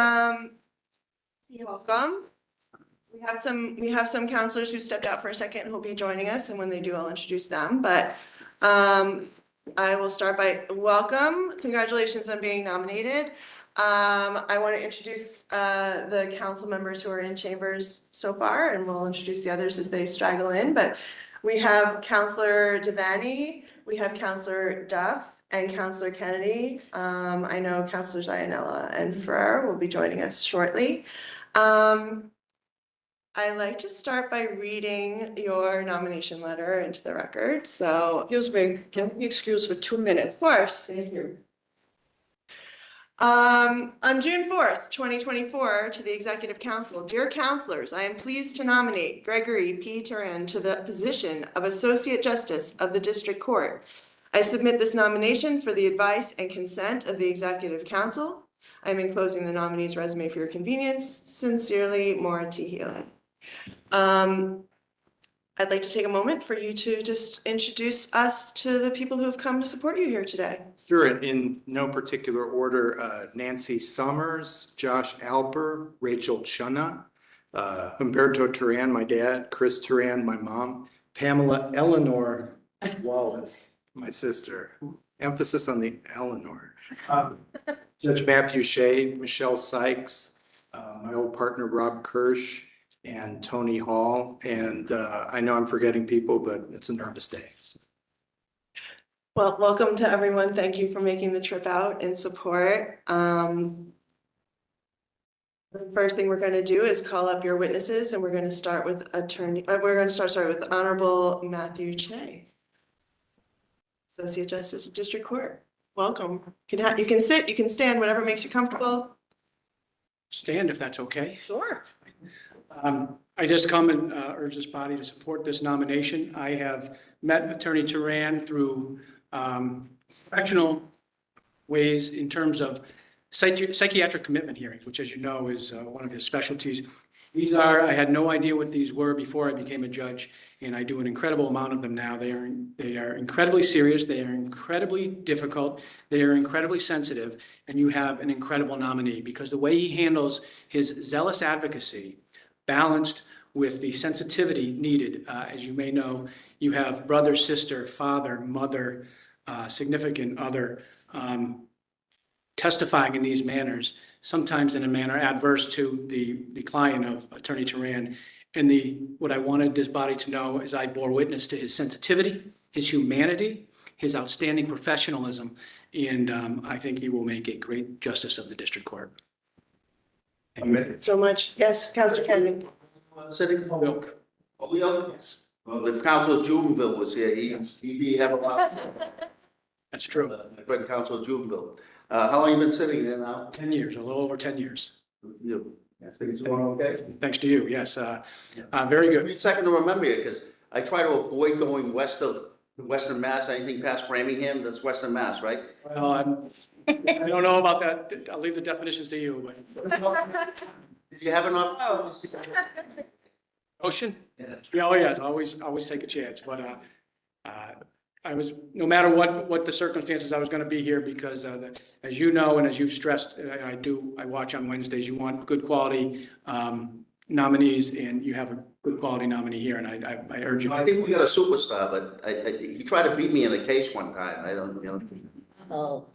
You're welcome. We have some counselors who stepped out for a second who will be joining us, and when they do, I'll introduce them. But I will start by welcome. Congratulations on being nominated. I want to introduce the council members who are in chambers so far, and we'll introduce the others as they straggle in. But we have Councillor Devaney, we have Councillor Duff, and Councillor Kennedy. I know Councillors Ianella and Ferrer will be joining us shortly. I'd like to start by reading your nomination letter into the record. So, excuse me, can you excuse for 2 minutes? Of course. Thank you. On June 4th, 2024, to the Executive Council, dear councillors, I am pleased to nominate Gregory P. Teran to the position of Associate Justice of the District Court. I submit this nomination for the advice and consent of the Executive Council. I am enclosing the nominee's resume for your convenience. Sincerely, Maura T. I'd like to take a moment for you to just introduce us to the people who have come to support you here today. Sure, in no particular order, Nancy Summers, Josh Alper, Rachel Chunna, Humberto Teran, my dad, Chris Teran, my mom, Pamela Eleanor Wallace, my sister, emphasis on the Eleanor, Judge Matthew Shea, Michelle Sykes, my old partner Rob Kirsch, and Tony Hall. And I know I'm forgetting people, but it's a nervous day. Well, welcome to everyone. Thank you for making the trip out in support. The first thing we're going to do is call up your witnesses, and we're going to start with with Honorable Matthew Shea, Associate Justice of District Court. Welcome. You can sit, you can stand, whatever makes you comfortable. Stand if that's okay. Sure. I just come and urge this body to support this nomination. I have met Attorney Teran through professional ways in terms of psychiatric commitment hearings, which, as you know, is one of his specialties. I had no idea what these were before I became a judge, and I do an incredible amount of them now. They are incredibly serious. They are incredibly difficult. They are incredibly sensitive, and you have an incredible nominee because the way he handles his zealous advocacy balanced with the sensitivity needed. As you may know, you have brother, sister, father, mother, significant other testifying in these manners, sometimes in a manner adverse to the client of Attorney Teran. And what I wanted this body to know is I bore witness to his sensitivity, his humanity, his outstanding professionalism, and I think he will make a great justice of the district court. Thank you so much. Yes, Councilor Kennedy. Sitting Milk. Yes. Well, if Councilor Juvenville was here, he'd have a lot. That's true. My friend Councilor Juvenville. How long have you been sitting there now? 10 years, a little over 10 years. You. Things going okay? Thanks to you, yes. Very good. It's second to remember you because I try to avoid going west of Western Mass. Anything past Framingham, that's Western Mass, right? Well, I don't know about that. I'll leave the definitions to you. But Did you have an opportunity? Ocean? Yeah. Yeah, oh yes, always take a chance. But I was, no matter what the circumstances, I was going to be here because as you know, and as you've stressed, I watch on Wednesdays, you want good quality nominees, and you have a good quality nominee here, and I urge you. I think we got a superstar, but he tried to beat me in a case one time. I don't, Oh,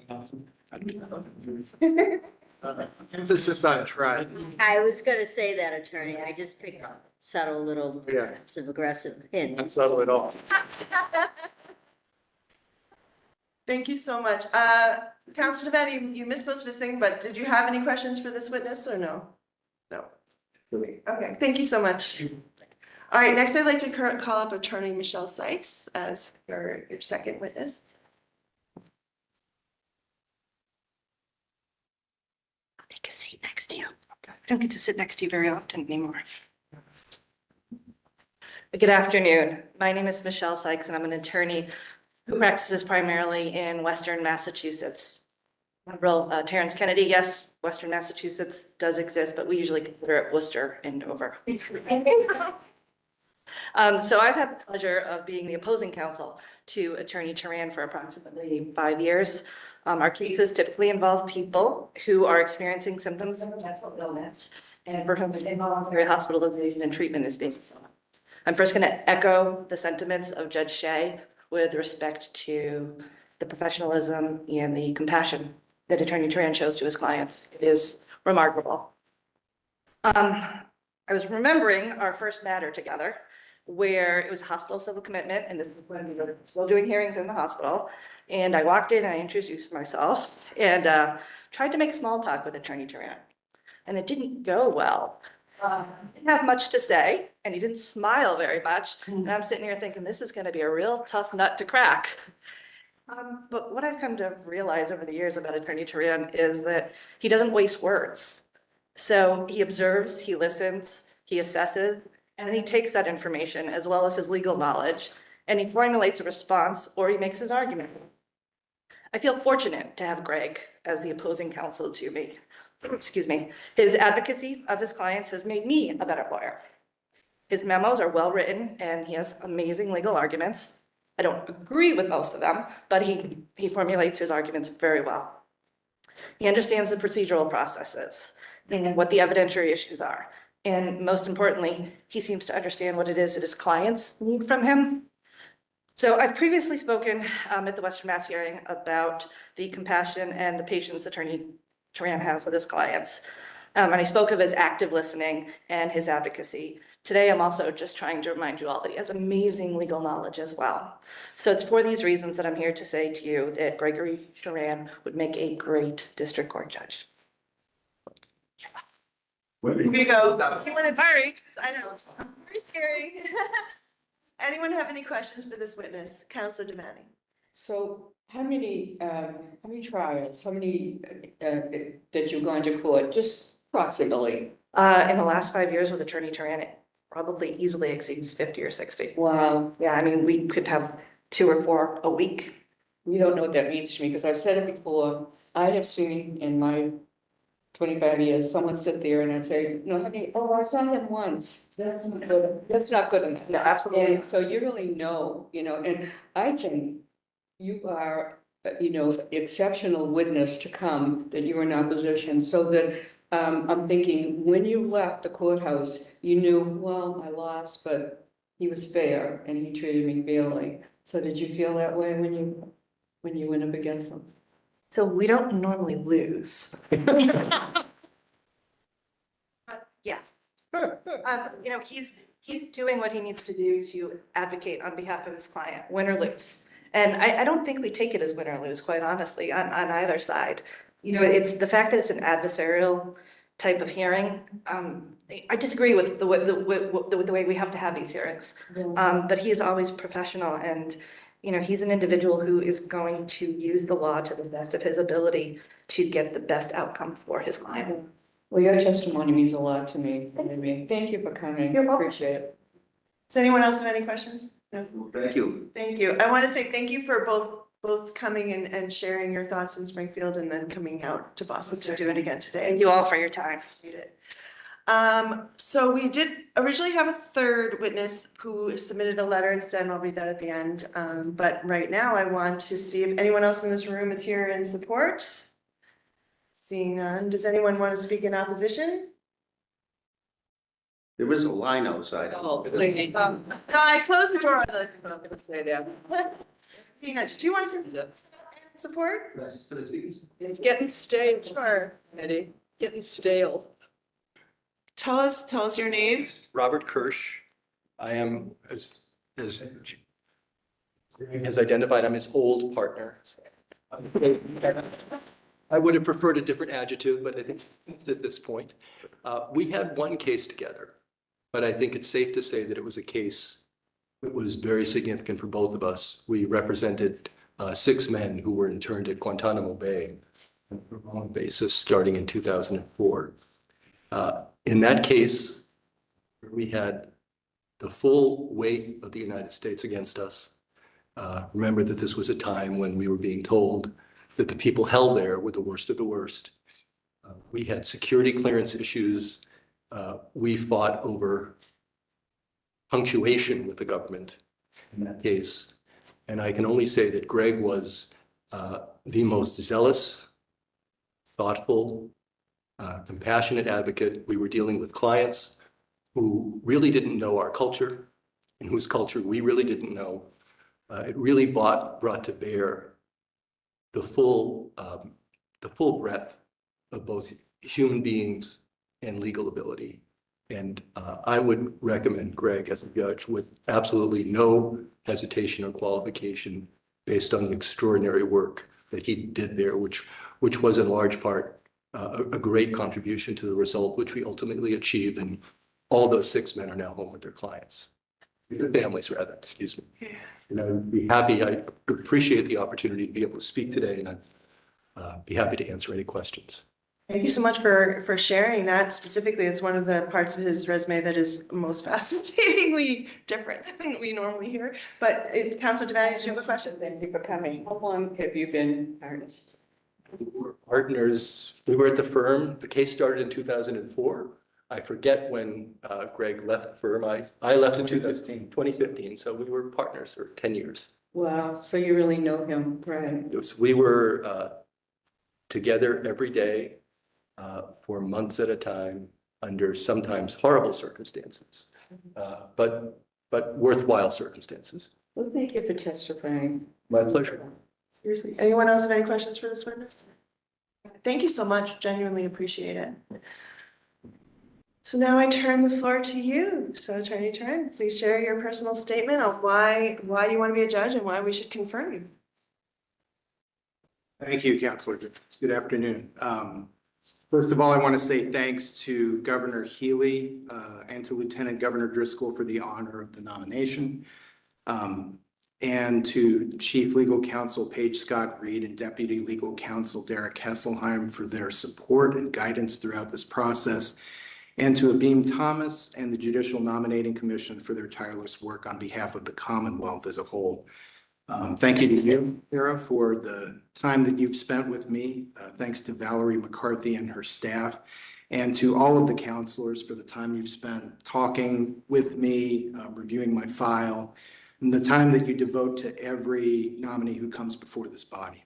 Emphasis on try. I was gonna say that, attorney. I just picked up subtle little passive aggressive hint. Not subtle at all. Thank you so much. Councilor Devaney, you missed most of his thing, but did you have any questions for this witness or no? No. Okay, thank you so much. All right, next I'd like to call up Attorney Michelle Sykes as your second witness. Take a seat next to you. I don't get to sit next to you very often anymore. Good afternoon. My name is Michelle Sykes, and I'm an attorney who practices primarily in Western Massachusetts. Terrence Kennedy, yes, Western Massachusetts does exist, but we usually consider it Worcester and Dover. So I've had the pleasure of being the opposing counsel to Attorney Teran for approximately 5 years. Our cases typically involve people who are experiencing symptoms of mental illness and for whom involuntary hospitalization and treatment is being sought. I'm first going to echo the sentiments of Judge Shea with respect to the professionalism and the compassion that Attorney Teran shows to his clients. It is remarkable. I was remembering our first matter together, where it was a hospital civil commitment, and this is when we were still doing hearings in the hospital. And I walked in and I introduced myself and tried to make small talk with Attorney Teran. And it didn't go well. Didn't have much to say, and he didn't smile very much. And I'm sitting here thinking, this is going to be a real tough nut to crack. But what I've come to realize over the years about Attorney Teran is that he doesn't waste words. So he observes, he listens, he assesses, and then he takes that information as well as his legal knowledge, and he formulates a response or he makes his argument. I feel fortunate to have Greg as the opposing counsel to me. Excuse me. His advocacy of his clients has made me a better lawyer. His memos are well written and he has amazing legal arguments. I don't agree with most of them, but he formulates his arguments very well. He understands the procedural processes and what the evidentiary issues are. And most importantly, he seems to understand what it is that his clients need from him. So I've previously spoken at the Western Mass hearing about the compassion and the patience Attorney Teran has with his clients. And I spoke of his active listening and his advocacy. Today, I'm also just trying to remind you all that he has amazing legal knowledge as well. So it's for these reasons that I'm here to say to you that Gregory Teran would make a great district court judge. Here you go. You want to hurry? I know. Very scary. Anyone have any questions for this witness? Counselor Devani. So how many trials, how many that you've gone to court, just approximately? In the last 5 years with Attorney Teran, it probably easily exceeds 50 or 60. Wow, Yeah, I mean, we could have 2 or 4 a week. you don't know what that means to me, because I've said it before. I have seen in my 25 years, someone sit there and I'd say, no, I saw him once. That's not good. That's not good enough. No, absolutely. And so you really know, and I think you are, exceptional witness to come, that you were in opposition, so that I'm thinking, when you left the courthouse, you knew, well, I lost, but he was fair and he treated me fairly. So did you feel that way when you went up against him? So we don't normally lose. Yeah. He's doing what he needs to do to advocate on behalf of his client, win or lose. And I don't think we take it as win or lose, quite honestly, on either side. It's the fact that it's an adversarial type of hearing. I disagree with the way we have to have these hearings. But he is always professional, and he's an individual who is going to use the law to the best of his ability to get the best outcome for his client. Well, your testimony means a lot to me. Thank you for coming. You're welcome. Appreciate it. Does anyone else have any questions? No. Thank you. Thank you. I want to say thank you for both coming and sharing your thoughts in Springfield and then coming out to Boston to do it again today. Thank you all for your time. Appreciate it. So we did originally have a third witness who submitted a letter instead, and I'll read that at the end. But right now I want to see if anyone else in this room is here in support. Seeing none, does anyone want to speak in opposition? There is a line outside. Oh, please. No, I closed the door. I was I'm gonna say that. Seeing none, did you want to stand up in support? It's getting stale. Sure. Eddie, getting stale. Tell us your name. Robert Kirsch. I am, as identified, I'm his old partner. I would have preferred a different adjective, but I think it's at this point. We had one case together, but I think it's safe to say that it was a case that was very significant for both of us. We represented 6 men who were interned at Guantanamo Bay on a long basis starting in 2004. In that case, we had the full weight of the United States against us. Remember that this was a time when we were being told that the people held there were the worst of the worst. We had security clearance issues. We fought over punctuation with the government in that case. And I can only say that Greg was the most zealous, thoughtful, compassionate advocate. We were dealing with clients who really didn't know our culture and whose culture we really didn't know. It really brought to bear the full breadth of both human beings and legal ability. And I would recommend Greg as a judge with absolutely no hesitation or qualification based on the extraordinary work that he did there, which was in large part a great contribution to the result which we ultimately achieved. And all those 6 men are now home with their clients, their families rather, excuse me. And I'd be happy, I appreciate the opportunity to be able to speak today, and I'd be happy to answer any questions. Thank you so much for sharing that specifically. It's one of the parts of his resume that is most fascinatingly different than we normally hear. But Councilor Devani, do you have a question? Thank you for coming. How long have you been partners? We were partners. We were at the firm. The case started in 2004. I forget when Greg left the firm. I left in 2015. So we were partners for 10 years. Wow, so you really know him, right? We were together every day for months at a time under sometimes horrible circumstances, but worthwhile circumstances. Well, thank you for testifying. My pleasure. Seriously, anyone else have any questions for this witness? Thank you so much, genuinely appreciate it. So now I turn the floor to you. So Attorney Teran, please share your personal statement on why you want to be a judge and why we should confirm you. Thank you, Councilor. Good afternoon. First of all, I want to say thanks to Governor Healy and to Lieutenant Governor Driscoll for the honor of the nomination, and to Chief Legal Counsel Paige Scott Reed and Deputy Legal Counsel Derek Hesselheim for their support and guidance throughout this process, and to Abeem Thomas and the Judicial Nominating Commission for their tireless work on behalf of the Commonwealth as a whole. Thank you to you, Tara, for the time that you've spent with me. Thanks to Valerie McCarthy and her staff, and to all of the counselors for the time you've spent talking with me, reviewing my file, and the time that you devote to every nominee who comes before this body.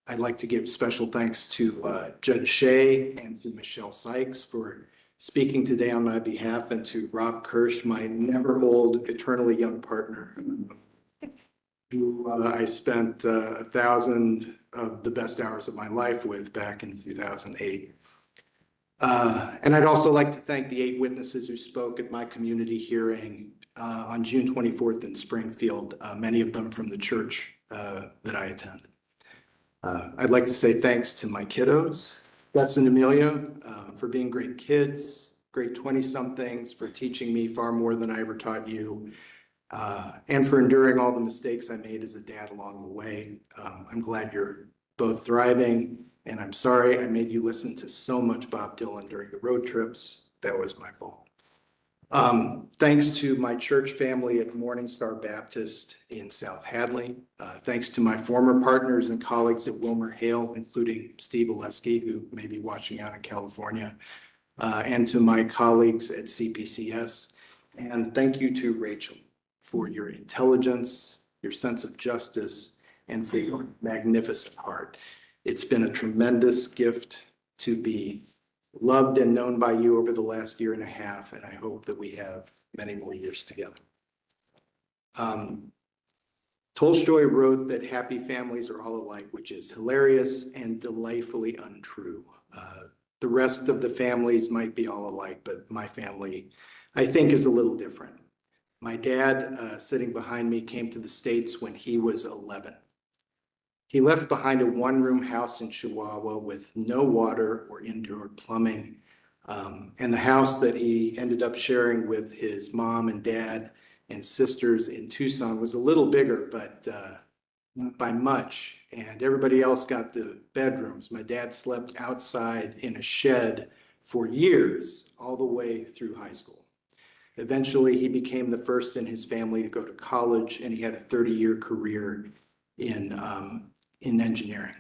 I'd like to give special thanks to Judge Shea and to Michelle Sykes for speaking today on my behalf, and to Rob Kirsch, my never old, eternally young partner, who I spent 1,000 of the best hours of my life with back in 2008. And I'd also like to thank the 8 witnesses who spoke at my community hearing on June 24th in Springfield, many of them from the church that I attend. I'd like to say thanks to my kiddos, Gus and Amelia, for being great kids, great 20-somethings, for teaching me far more than I ever taught you, and for enduring all the mistakes I made as a dad along the way. I'm glad you're both thriving, and I'm sorry I made you listen to so much Bob Dylan during the road trips. That was my fault. Thanks to my church family at Morning Star Baptist in South Hadley. Thanks to my former partners and colleagues at Wilmer Hale, including Steve Oleski, who may be watching out in California, and to my colleagues at CPCS. And thank you to Rachel for your intelligence, your sense of justice, and for your magnificent heart. It's been a tremendous gift to be loved and known by you over the last year and a half, and I hope that we have many more years together. Tolstoy wrote that happy families are all alike, which is hilarious and delightfully untrue. The rest of the families might be all alike, but my family, I think, is a little different. My dad, sitting behind me, came to the States when he was 11. He left behind a one-room house in Chihuahua with no water or indoor plumbing. And the house that he ended up sharing with his mom and dad and sisters in Tucson was a little bigger, but not by much. And everybody else got the bedrooms. My dad slept outside in a shed for years, all the way through high school. Eventually, he became the first in his family to go to college, and he had a 30-year career in engineering.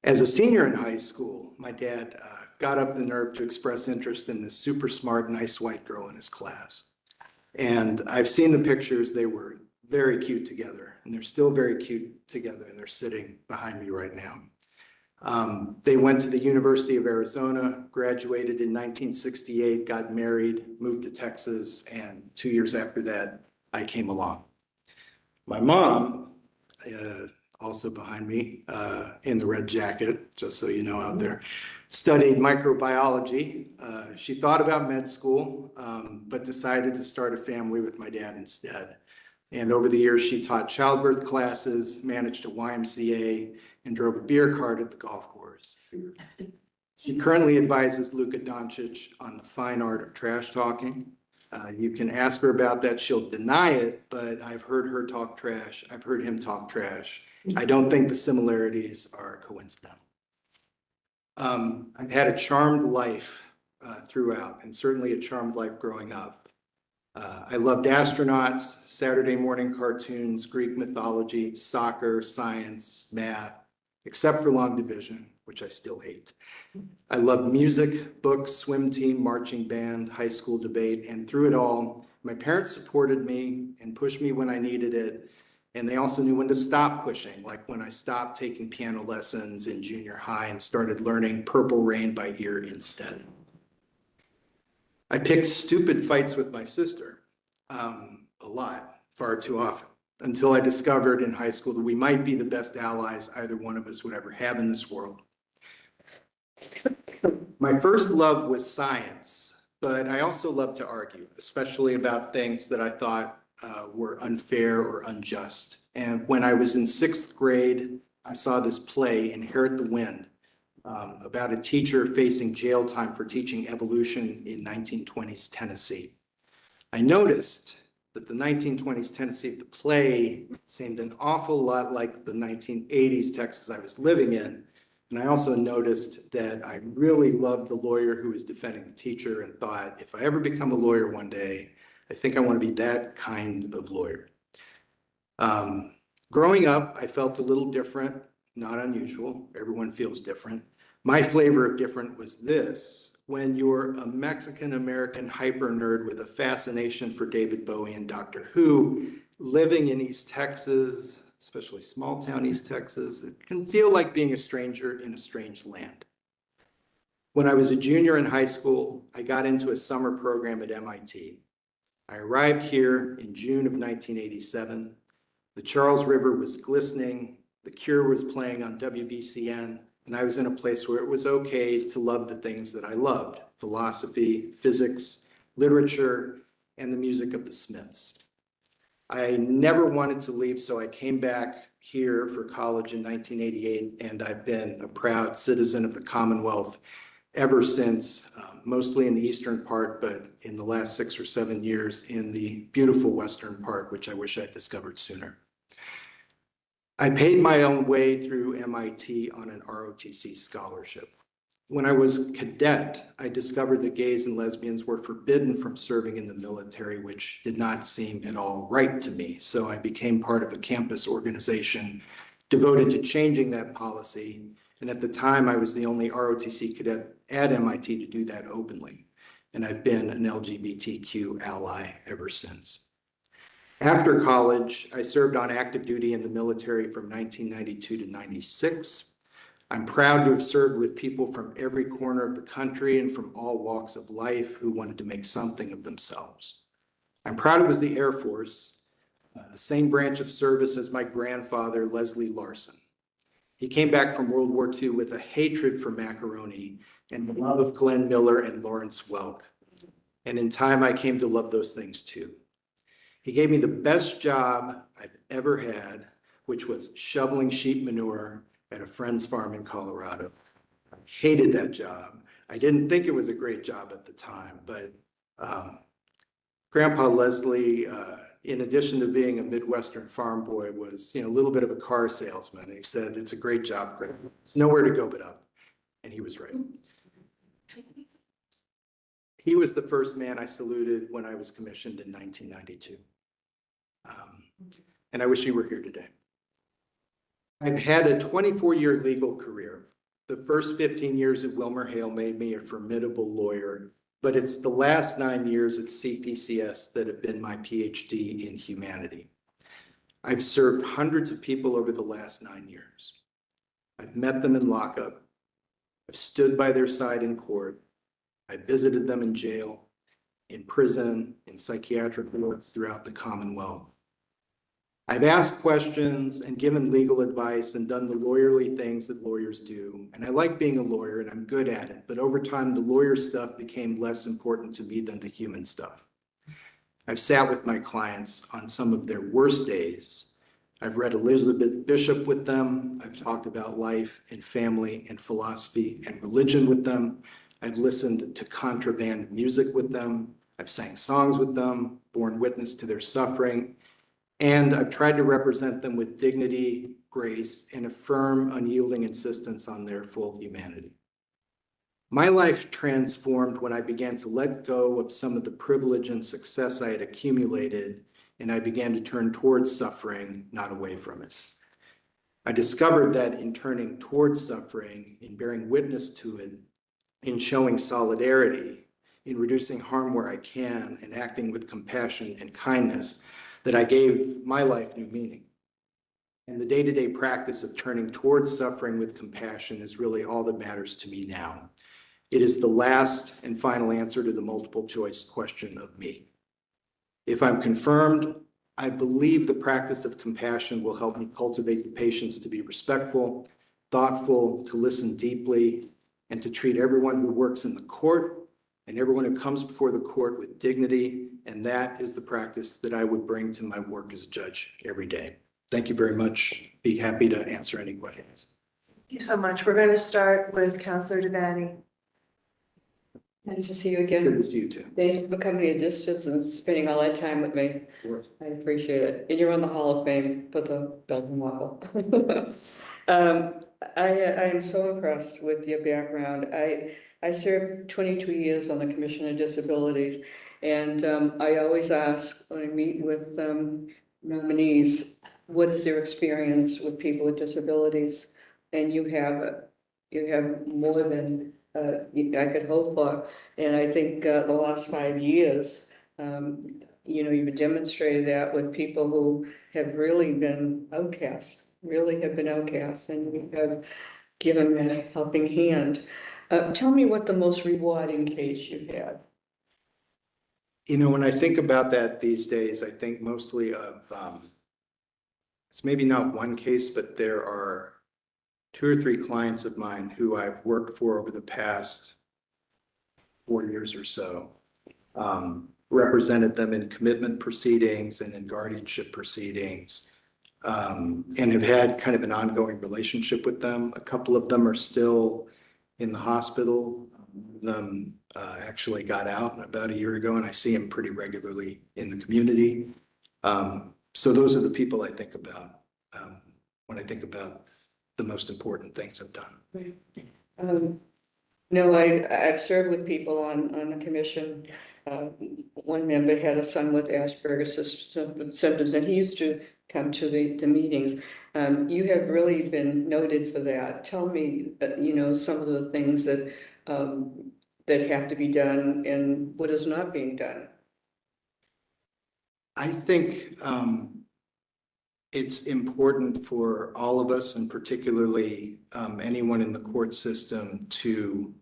As a senior in high school, my dad got up the nerve to express interest in this super smart, nice white girl in his class. And I've seen the pictures. They were very cute together, and they're still very cute together, and they're sitting behind me right now. They went to the University of Arizona, graduated in 1968, got married, moved to Texas, and 2 years after that, I came along. My mom, also behind me in the red jacket, just so you know out there, studied microbiology. She thought about med school, but decided to start a family with my dad instead. And over the years, she taught childbirth classes, managed a YMCA, and drove a beer cart at the golf course. She currently advises Luka Doncic on the fine art of trash talking. You can ask her about that. She'll deny it, but I've heard her talk trash. I've heard him talk trash. I don't think the similarities are coincidental. I've had a charmed life throughout, and certainly a charmed life growing up. I loved astronauts, Saturday morning cartoons, Greek mythology, soccer, science, math, except for long division, which I still hate. I loved music, books, swim team, marching band, high school debate, and through it all, my parents supported me and pushed me when I needed it. And they also knew when to stop pushing, like when I stopped taking piano lessons in junior high and started learning Purple Rain by ear instead. I picked stupid fights with my sister a lot, far too often, until I discovered in high school that we might be the best allies either one of us would ever have in this world. My first love was science, but I also loved to argue, especially about things that I thought were unfair or unjust. And when I was in 6th grade, I saw this play, Inherit the Wind, about a teacher facing jail time for teaching evolution in 1920s Tennessee. I noticed that the 1920s Tennessee, the play, seemed an awful lot like the 1980s Texas I was living in. And I also noticed that I really loved the lawyer who was defending the teacher and thought, if I ever become a lawyer one day, I think I want to be that kind of lawyer. Growing up, I felt a little different, not unusual. Everyone feels different. My flavor of different was this: when you're a Mexican-American hyper nerd with a fascination for David Bowie and Doctor Who, living in East Texas, especially small town East Texas, it can feel like being a stranger in a strange land. When I was a junior in high school, I got into a summer program at MIT. I arrived here in June of 1987. The Charles River was glistening, The Cure was playing on WBCN, and I was in a place where it was okay to love the things that I loved: philosophy, physics, literature, and the music of the Smiths. I never wanted to leave, so I came back here for college in 1988, and I've been a proud citizen of the Commonwealth ever since, mostly in the eastern part, but in the last 6 or 7 years in the beautiful western part, which I wish I'd discovered sooner. I paid my own way through MIT on an ROTC scholarship. When I was a cadet, I discovered that gays and lesbians were forbidden from serving in the military, which did not seem at all right to me. So I became part of a campus organization devoted to changing that policy. And at the time, I was the only ROTC cadet at MIT to do that openly. And I've been an LGBTQ ally ever since. After college, I served on active duty in the military from 1992 to 96. I'm proud to have served with people from every corner of the country and from all walks of life who wanted to make something of themselves. I'm proud it was the Air Force, the same branch of service as my grandfather, Leslie Larson. He came back from World War II with a hatred for macaroni and the love of Glenn Miller and Lawrence Welk. And in time, I came to love those things too. He gave me the best job I've ever had, which was shoveling sheep manure at a friend's farm in Colorado. I hated that job. I didn't think it was a great job at the time, but Grandpa Leslie, in addition to being a Midwestern farm boy, was a little bit of a car salesman. And he said, "It's a great job, Greg. There's nowhere to go but up." And he was right. He was the first man I saluted when I was commissioned in 1992. And I wish he were here today. I've had a 24-year legal career. the first 15 years at Wilmer Hale made me a formidable lawyer, but it's the last 9 years at CPCS that have been my PhD in humanity. I've served hundreds of people over the last 9 years. I've met them in lockup. I've stood by their side in court. I visited them in jail, in prison, in psychiatric wards throughout the Commonwealth. I've asked questions and given legal advice and done the lawyerly things that lawyers do. And I like being a lawyer and I'm good at it. But over time, the lawyer stuff became less important to me than the human stuff. I've sat with my clients on some of their worst days. I've read Elizabeth Bishop with them. I've talked about life and family and philosophy and religion with them. I've listened to contraband music with them. I've sang songs with them, borne witness to their suffering. And I've tried to represent them with dignity, grace, and a firm, unyielding insistence on their full humanity. My life transformed when I began to let go of some of the privilege and success I had accumulated, and I began to turn towards suffering, not away from it. I discovered that in turning towards suffering, in bearing witness to it, in showing solidarity, in reducing harm where I can, and acting with compassion and kindness, that I gave my life new meaning. And the day-to-day practice of turning towards suffering with compassion is really all that matters to me now. It is the last and final answer to the multiple choice question of me. If I'm confirmed, I believe the practice of compassion will help me cultivate the patience to be respectful, thoughtful, to listen deeply, and to treat everyone who works in the court and everyone who comes before the court with dignity. And that is the practice that I would bring to my work as a judge every day. Thank you very much. Be happy to answer any questions. Thank you so much. We're going to start with Counselor Devaney. Nice to see you Good again. to see you too. Thank you for coming a distance and spending all that time with me. I appreciate it. And you're on the Hall of Fame for the Belgian waffle. I am so impressed with your background. I served 22 years on the Commission on Disabilities, and I always ask when I meet with nominees, what is their experience with people with disabilities? And you have more than I could hope for. And I think the last 5 years, you've demonstrated that with people who have really been outcasts, and you have given them a helping hand. Tell me what the most rewarding case you've had. When I think about that these days, I think mostly of, it's maybe not one case, but there are 2 or 3 clients of mine who I've worked for over the past 4 years or so, represented them in commitment proceedings and in guardianship proceedings, and have had kind of an ongoing relationship with them. A couple of them are still in the hospital. One of them actually got out about a year ago, and I see him pretty regularly in the community. So those are the people I think about when I think about the most important things I've done. No, I've served with people on the commission. One member had a son with Asperger's symptoms, and he used to come to the meetings. You have really been noted for that. Tell me, some of the things that that have to be done and what is not being done. I think it's important for all of us, and particularly anyone in the court system, to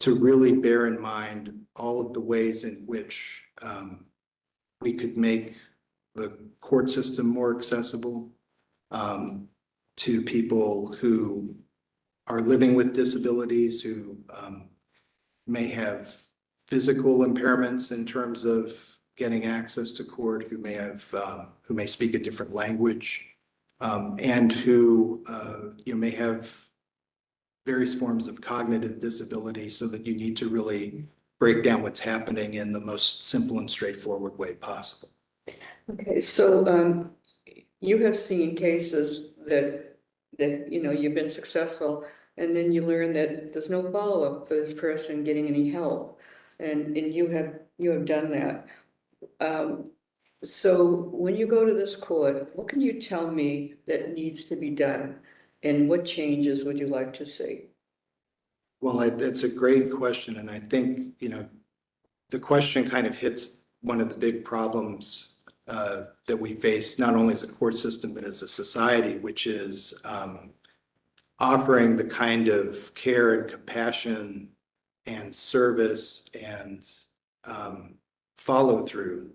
really bear in mind all of the ways in which we could make the court system more accessible to people who are living with disabilities, who may have physical impairments in terms of getting access to court, who may speak a different language, and who may have various forms of cognitive disability, so that you need to really break down what's happening in the most simple and straightforward way possible. Okay, so you have seen cases that you've been successful, and then you learn that there's no follow-up for this person getting any help, and you have done that. So when you go to this court, what can you tell me that needs to be done And what changes would you like to see? Well, that's a great question. And I think, the question kind of hits one of the big problems that we face, not only as a court system, but as a society, which is offering the kind of care and compassion and service and follow through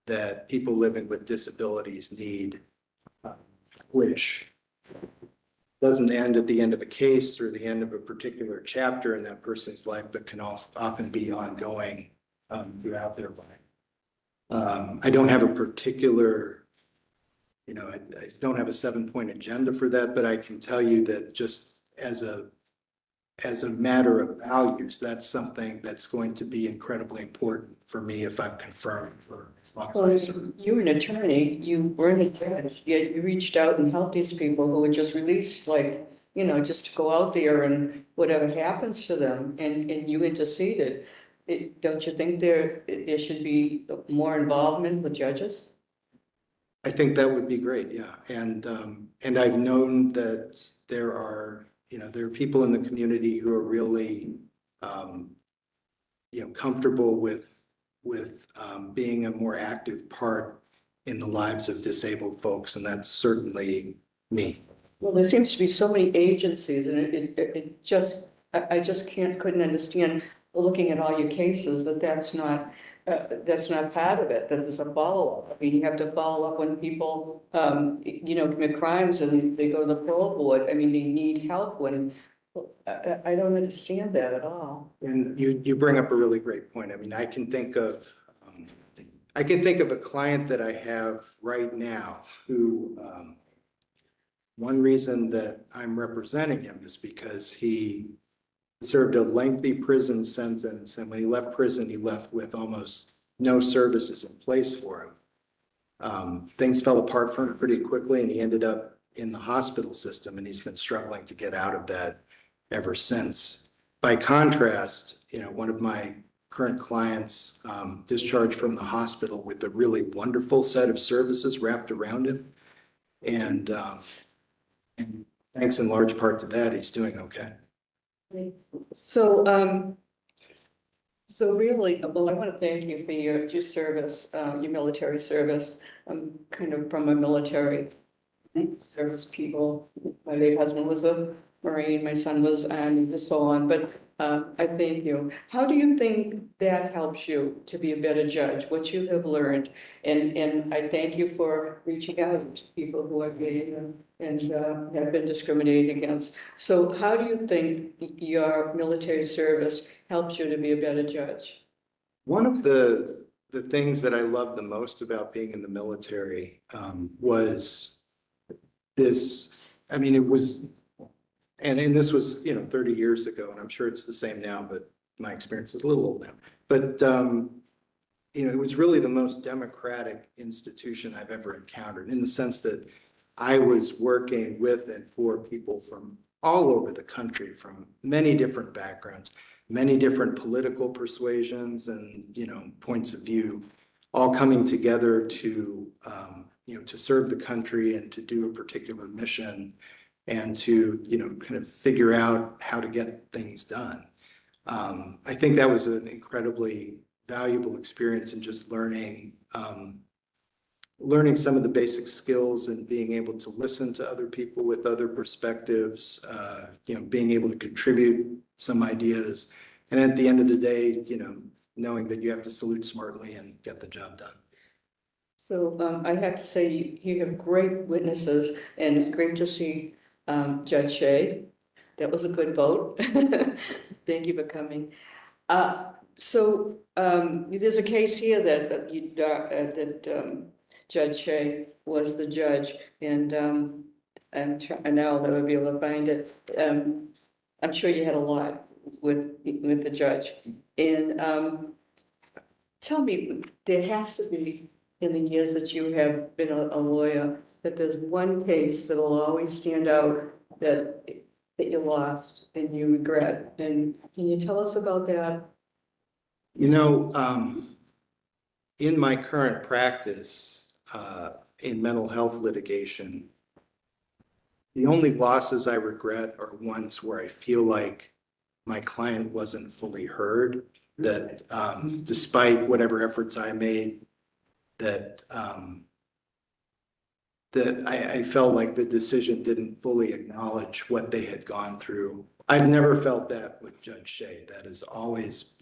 that people living with disabilities need, which doesn't end at the end of a case or the end of a particular chapter in that person's life, but can also often be ongoing throughout their life. I don't have a particular, I don't have a 7-point agenda for that, but I can tell you that just as a matter of values, that's something that's going to be incredibly important for me if I'm confirmed for as long as Well, I serve. you're an attorney, you weren't a judge, yet you reached out and helped these people who were just released, like, just to go out there and whatever happens to them, and you interceded. Don't you think there should be more involvement with judges? I think that would be great, yeah. And I've known that there are people in the community who are really, comfortable with being a more active part in the lives of disabled folks, and that's certainly me. Well, there seems to be so many agencies, and it just, I just couldn't understand, looking at all your cases, that's not part of it, that there's a follow-up. I mean, you have to follow up when people, commit crimes and they go to the parole board. I mean, they need help when, I don't understand that at all. And you bring up a really great point. I mean, I can think of a client that I have right now who, one reason that I'm representing him is because he served a lengthy prison sentence, and when he left prison, he left with almost no services in place for him. Things fell apart for him pretty quickly, and he ended up in the hospital system, and he's been struggling to get out of that ever since. By contrast, one of my current clients discharged from the hospital with a really wonderful set of services wrapped around him. And thanks in large part to that, he's doing okay. So, so really, well, I want to thank you for your service, your military service. I'm kind of from a military service people. My late husband was a Marine, my son was, and so on, but I thank you. How do you think that helps you to be a better judge, what you have learned? And I thank you for reaching out to people who are gay and have been discriminated against. So how do you think your military service helps you to be a better judge? One of the things that I loved the most about being in the military was this. I mean, it was, and this was 30 years ago, and I'm sure it's the same now, but my experience is a little old now. But it was really the most democratic institution I've ever encountered, in the sense that I was working with and for people from all over the country, from many different backgrounds, many different political persuasions and, points of view, all coming together to, to serve the country and to do a particular mission and to, kind of figure out how to get things done. I think that was an incredibly valuable experience in just learning some of the basic skills and being able to listen to other people with other perspectives, being able to contribute some ideas. And at the end of the day, knowing that you have to salute smartly and get the job done. So I have to say, you have great witnesses, and great to see Judge Shea. That was a good vote. Thank you for coming. So there's a case here that Judge Shea was the judge, and I'm trying now, I'll never be able to find it. I'm sure you had a lot with the judge. And tell me, there has to be, in the years that you have been a lawyer, that there's one case that will always stand out that you lost and you regret. And can you tell us about that? In my current practice in mental health litigation, The only losses I regret are ones where I feel like my client wasn't fully heard, that despite whatever efforts I made, that I felt like the decision didn't fully acknowledge what they had gone through. I've never felt that with Judge Shea. That is always,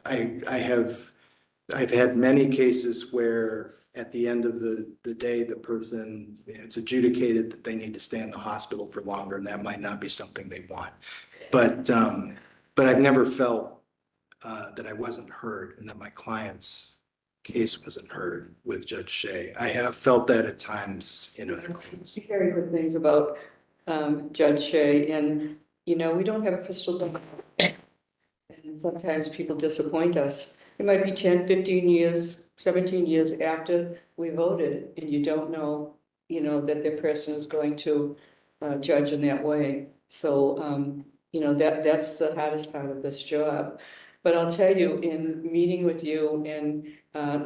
I've had many cases where at the end of the day, the person, it's adjudicated that they need to stay in the hospital for longer, and that might not be something they want. But I've never felt that I wasn't heard and that my client's case wasn't heard with Judge Shea. I have felt that at times in other cases. Very good things about Judge Shea, and we don't have a crystal ball. And sometimes people disappoint us. It might be 10, 15 years, 17 years after we voted, and you don't know, that the person is going to judge in that way. So, that's the hardest part of this job. But I'll tell you, in meeting with you, and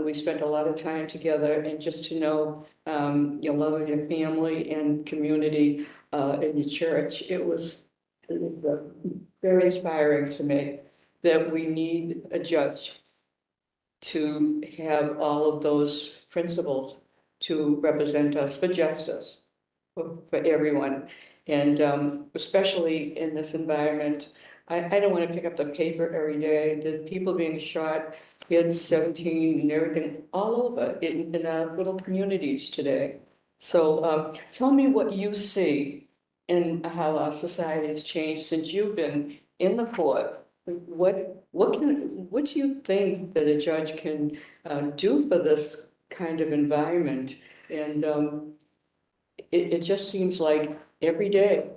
we spent a lot of time together, and just to know your love of your family and community in your church, it was very inspiring to me that we need a judge to have all of those principles to represent us for justice, for everyone. And especially in this environment, I don't want to pick up the paper every day, the people being shot, kids 17 and everything, all over in our little communities today. So tell me what you see and how our society has changed since you've been in the court. What do you think that a judge can do for this kind of environment? And it just seems like every day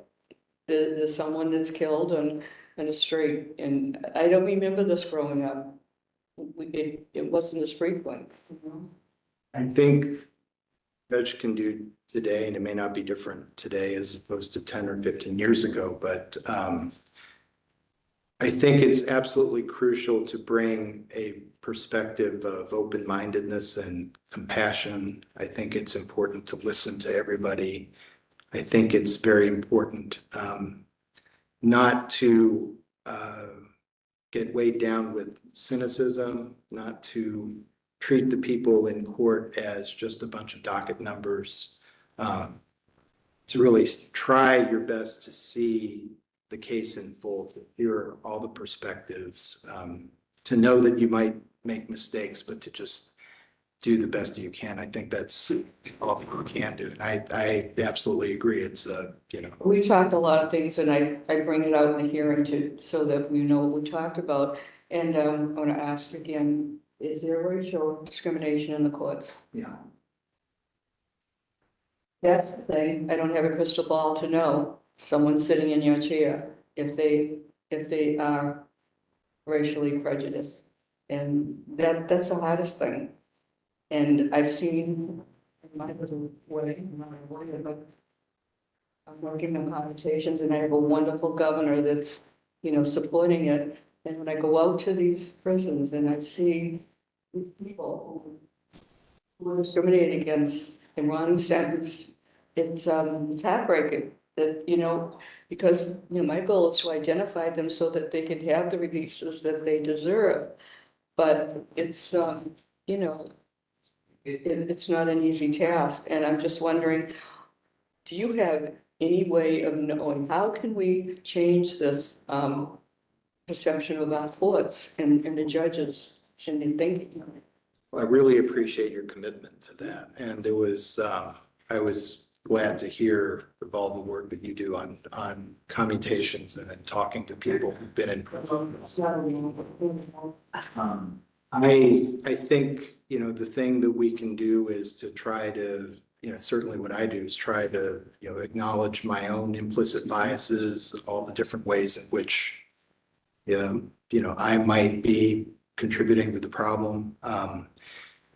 there's someone that's killed on a street, and I don't remember this growing up. It wasn't as frequent. I think judge can do today, and it may not be different today as opposed to 10 or 15 years ago, but I think it's absolutely crucial to bring a perspective of open-mindedness and compassion. I think it's important to listen to everybody. I think it's very important not to get weighed down with cynicism, not to treat the people in court as just a bunch of docket numbers, to really try your best to see the case in full, to hear all the perspectives, to know that you might make mistakes, but to just do the best you can. I think that's all you can do. And I absolutely agree. It's, We talked a lot of things, and I bring it out in the hearing so that we know what we talked about. And I want to ask again, is there racial discrimination in the courts? yeah. That's the thing. I don't have a crystal ball to know someone sitting in your chair if they are racially prejudiced. And that's the hardest thing. And I've seen in my little way, but I'm working on connotations, and I have a wonderful governor that's, supporting it. And when I go out to these prisons and I see people who are discriminated against and wrong sentence, it's heartbreaking that, because, my goal is to identify them so that they can have the releases that they deserve. But it's, it's not an easy task. And I'm just wondering, do you have any way of knowing, how can we change this perception of our courts and the judges and their thinking? I really appreciate your commitment to that. And it was, I was glad to hear of all the work that you do on commutations and in talking to people who've been in prison. I think, the thing that we can do is to try to, certainly what I do is try to, acknowledge my own implicit biases, all the different ways in which, I might be contributing to the problem,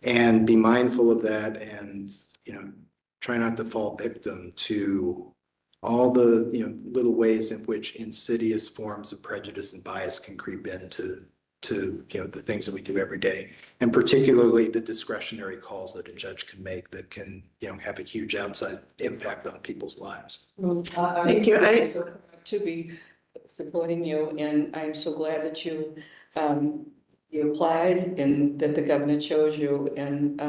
and be mindful of that, and, try not to fall victim to all the, little ways in which insidious forms of prejudice and bias can creep into the things that we do every day. And particularly the discretionary calls that a judge can make that can, have a huge outside impact on people's lives. Thank you. To be supporting you, and I'm so glad that you applied and that the governor chose you, and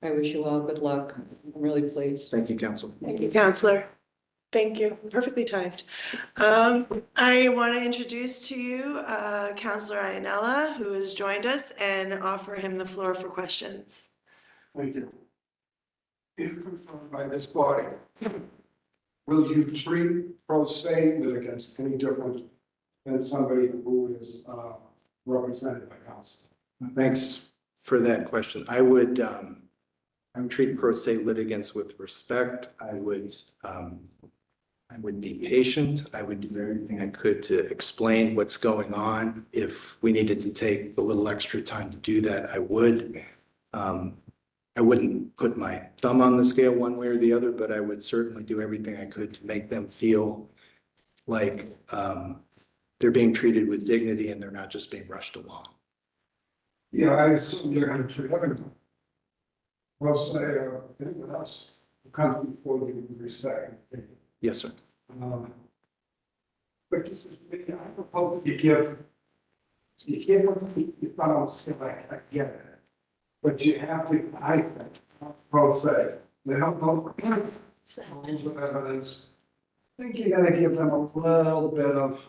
I wish you all good luck. I'm really pleased. Thank you, counsel. Thank you, Counselor. Thank you. Perfectly timed. I want to introduce to you Counselor Ianella, who has joined us, and offer him the floor for questions. Thank you. If confirmed by this body, will you treat pro se litigants any different than somebody who is represented by counsel? Thanks for that question. I would treat pro se litigants with respect. I would be patient. I would do everything I could to explain what's going on. If we needed to take a little extra time to do that, I would. I wouldn't put my thumb on the scale one way or the other, but I would certainly do everything I could to make them feel like they're being treated with dignity and they're not just being rushed along. Yeah, I assume you're going to treat everyone. Pro se or anyone else who comes before you with respect. Yes, sir. But this is me. I propose you give you thought on scale, I get it. But you have to, I think, pro se, they don't know evidence. I think you gotta give them a little bit of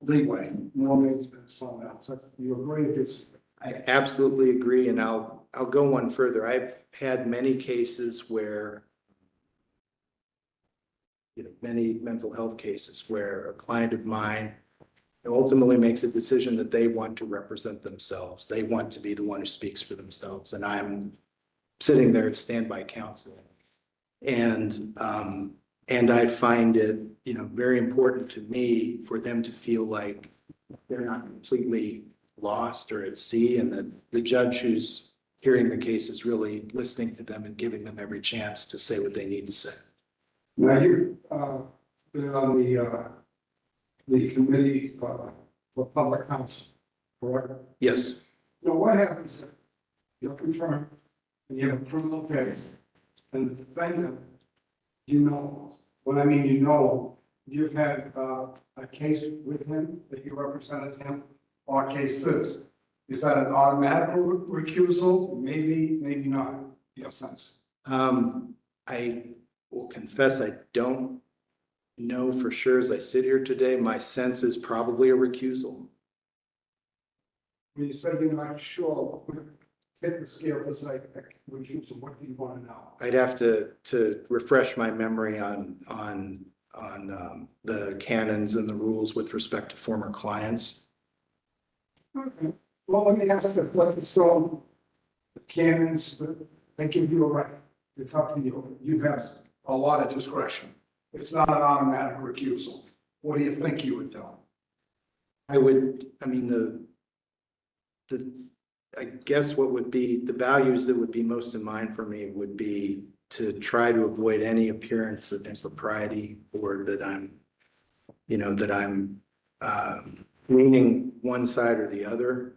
leeway, more maybe than someone else. You agree with this? I absolutely agree, and I'll go one further. I've had many cases where, many mental health cases where a client of mine ultimately makes a decision that they want to represent themselves. They want to be the one who speaks for themselves, and I'm sitting there as standby counsel. And I find it, very important to me for them to feel like they're not completely lost or at sea, and that the judge who's hearing the case is really listening to them and giving them every chance to say what they need to say. Now, you've been on the committee for public counsel, correct? Yes. Now, what happens if you're confirmed and you have a criminal case and the defendant, when I mean you've had a case with him that you represented him or cases, is that an automatic recusal? Maybe, maybe not, in your sense. I will confess I don't know for sure as I sit here today. My sense is probably a recusal. When you say you're not sure, hit the scale to say recusal, what do you want to know? I'd have to refresh my memory on the canons and the rules with respect to former clients. Okay. Well, let me ask this, let the strong canons, they give you a right. It's up to you. You have a lot of discretion. It's not an automatic recusal. What do you think you would do? I guess what would be the values that would be most in mind for me would be to try to avoid any appearance of impropriety or that I'm leaning one side or the other.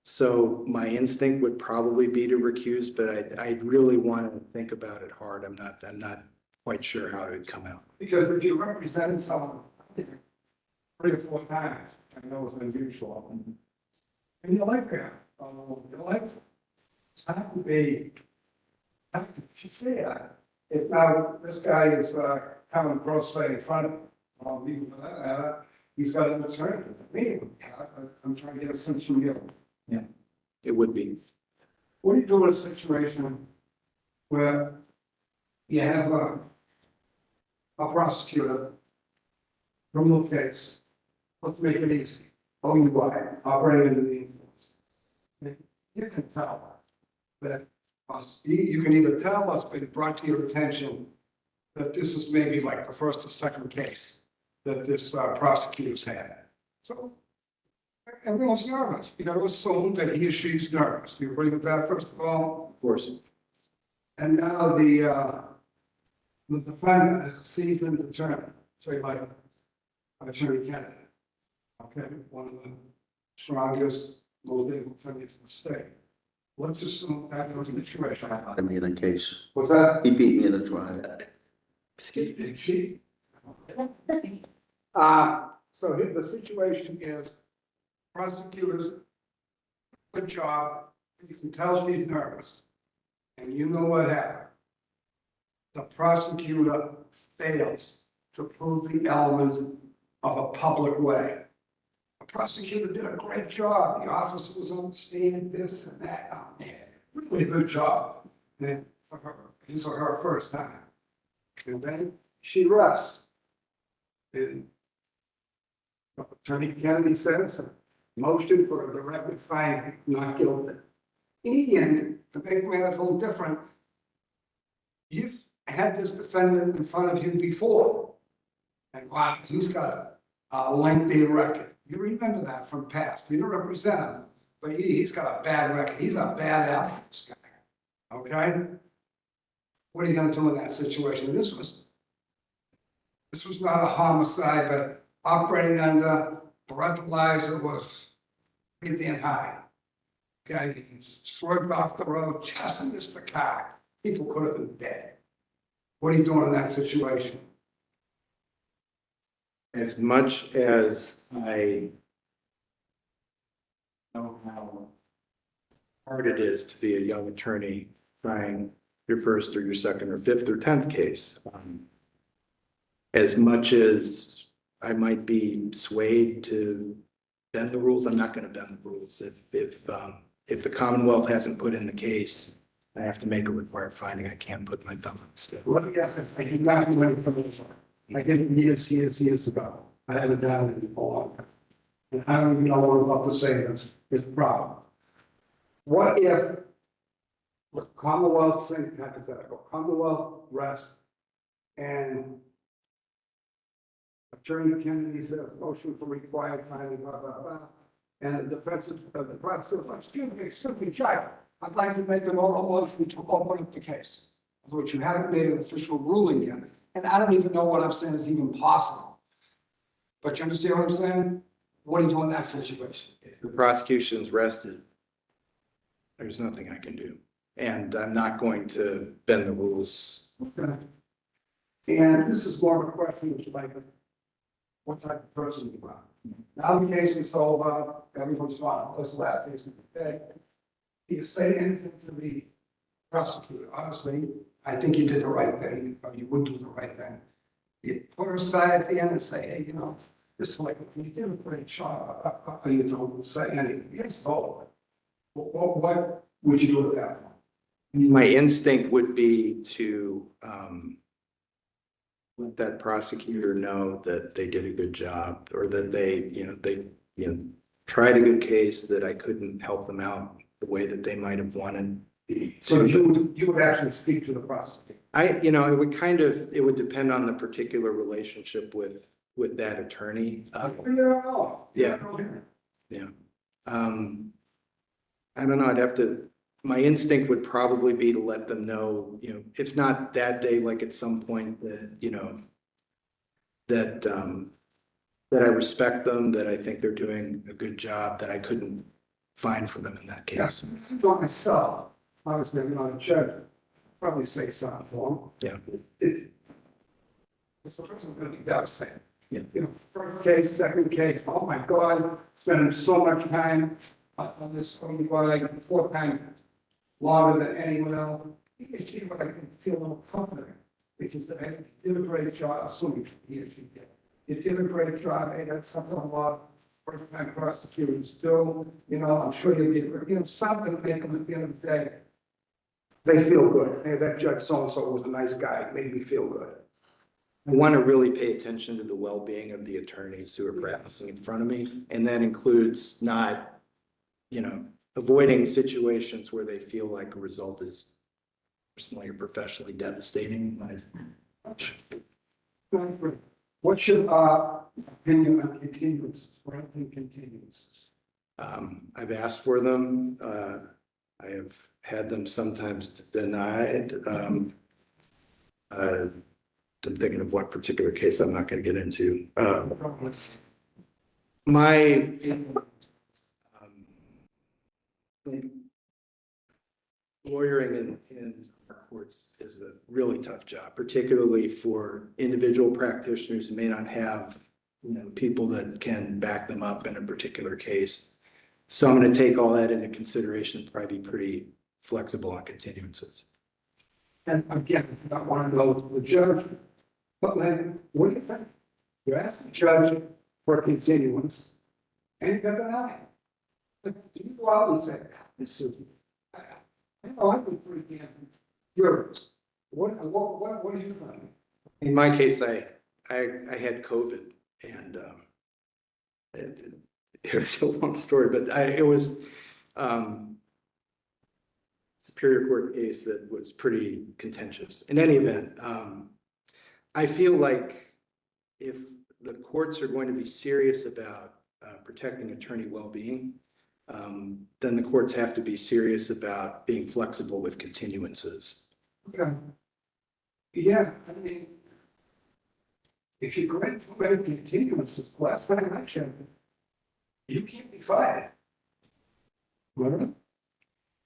So my instinct would probably be to recuse, but I really want to think about it hard. I'm not quite sure how it would come out. Because if you represented someone 3 or 4 times, I know it's unusual, and you like that, it's not to be, how could you say that? If now this guy is coming pro se in front of even for that matter, he's got an attorney. Me, I'm trying to get a sense from you. Yeah, it would be. What do you do in a situation where you have a prosecutor, criminal case, let's make it easy, OUI, operating under the influence. You can tell that, you can either tell what's been brought to your attention that this is maybe like the first or second case that this prosecutor's had. So everyone's nervous. You got to assume that he or she's nervous. You bring it back first of all. Of course. And now the defendant is a seasoned attorney, say like Attorney Kennedy. Okay, one of the strongest most legal attorneys in the state. Let's assume that was the situation. I mean, in the case, Was that? he beat me in a trial. Excuse me, she? So the situation is prosecutors, good job, you can tell she's nervous. And you know what happened? The prosecutor fails to prove the elements of a public way. The prosecutor did a great job. The officer was on the stand, this and that. Oh, man, really good job. And for her, his or her first time. And then she rests. And Attorney Kennedy says, motion for a direct finding, not guilty. In the end, to make matters a little different, you've had this defendant in front of you before. And wow, he's got a lengthy record. You remember that from past. You don't represent him, but he's got a bad record. He's a bad apple, this guy. Okay? What are you gonna do in that situation? This was not a homicide, but operating under breathalyzer was pretty damn high. Okay, he swerved off the road, just missed the car. People could have been dead. What are you doing in that situation? As much as I know how hard it is to be a young attorney trying your first or your second or fifth or 10th case, as much as I might be swayed to bend the rules, I'm not going to bend the rules. If the Commonwealth hasn't put in the case, I have to make a required finding. I can't put my thumb on the scale. Let me ask this, I did not do any information. I did it years ago. I haven't done it in a long time. And I don't even know what I'm about to say, it's a problem. What if, look, Commonwealth, think hypothetical, Commonwealth rest, and Attorney Kennedy said, motion for required finding, blah, blah, blah. And the defense, the prosecutor, excuse me, Judge, I'd like to make an oral motion to open up the case, of which you haven't made an official ruling yet. And I don't even know what I'm saying is even possible. But you understand what I'm saying? What do you do in that situation? If the prosecution's rested, there's nothing I can do. And I'm not going to bend the rules. Okay. And this is more of a question, which like, what type of person you are. Now the case is over, everyone's gone, this is the last case of the day. Do you say anything to the prosecutor? Obviously, I think you did the right thing, or you would do the right thing. You put her aside at the end and say, hey, you know, this is like, you did a great job, or you don't say anything. Yes, it's all. What would you do with that? My instinct would be to let that prosecutor know that they did a good job, or that they tried a good case, that I couldn't help them out the way that they might have wanted. So you would actually speak to the prosecutor? It would depend on the particular relationship with that attorney. Yeah. I don't know, I'd have to, my instinct would probably be to let them know, if not that day, like at some point that I respect them, that I think they're doing a good job, that I couldn't find for them in that case. Yes, for myself, obviously, I'm not a judge, probably say something for them. Yeah. It's the person going to be devastated. Yeah. First case, second case, oh my God, spending so much time on this, like 4 times longer than anyone else. He or she would feel a little confident, because they did a great job, assuming he or she did. You did a great job, hey, that's something a lot of first-time prosecutors do, I'm sure you did, something to make them at the end of the day. They feel good. Hey, that judge so-and-so was a nice guy, made me feel good. I want to really pay attention to the well-being of the attorneys who are practicing in front of me. And that includes not, avoiding situations where they feel like a result is personally or professionally devastating. What's your opinion on continuances, granting continuances? I've asked for them. I have had them sometimes denied. I'm thinking of what particular case I'm not going to get into. Lawyering in our courts is a really tough job, particularly for individual practitioners who may not have, people that can back them up in a particular case. So I'm going to take all that into consideration, probably be pretty flexible on continuances. And again, I want to know the judge, but then, what do you think? You ask the judge for a continuance, and you got denied. Do you go out and say, this is, I know I've been pretty damn furious. What are you thinking? In my case, I had COVID and it was a long story, but it was Superior Court case that was pretty contentious. In any event, I feel like if the courts are going to be serious about protecting attorney well-being, then the courts have to be serious about being flexible with continuances. Okay. Yeah, I mean, if you grant too many continuances, last time I checked, you can't be fired. Well,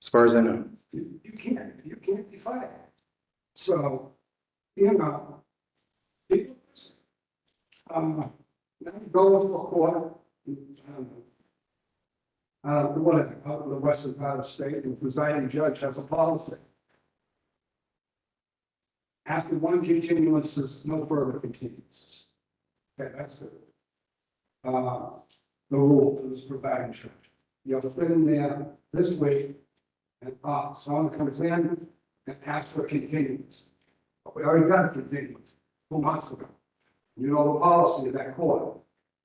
As far as I know. you can't be fired. So, people, now you go to a court, out of the western part of the state, the presiding judge has a policy. After one continuance, there's no further continuances. Okay, that's it. The rule for this presiding judge. You have to fit in there this week, and someone comes in and asks for continuance. But we already got a continuance 2 months ago. You know the policy of that court.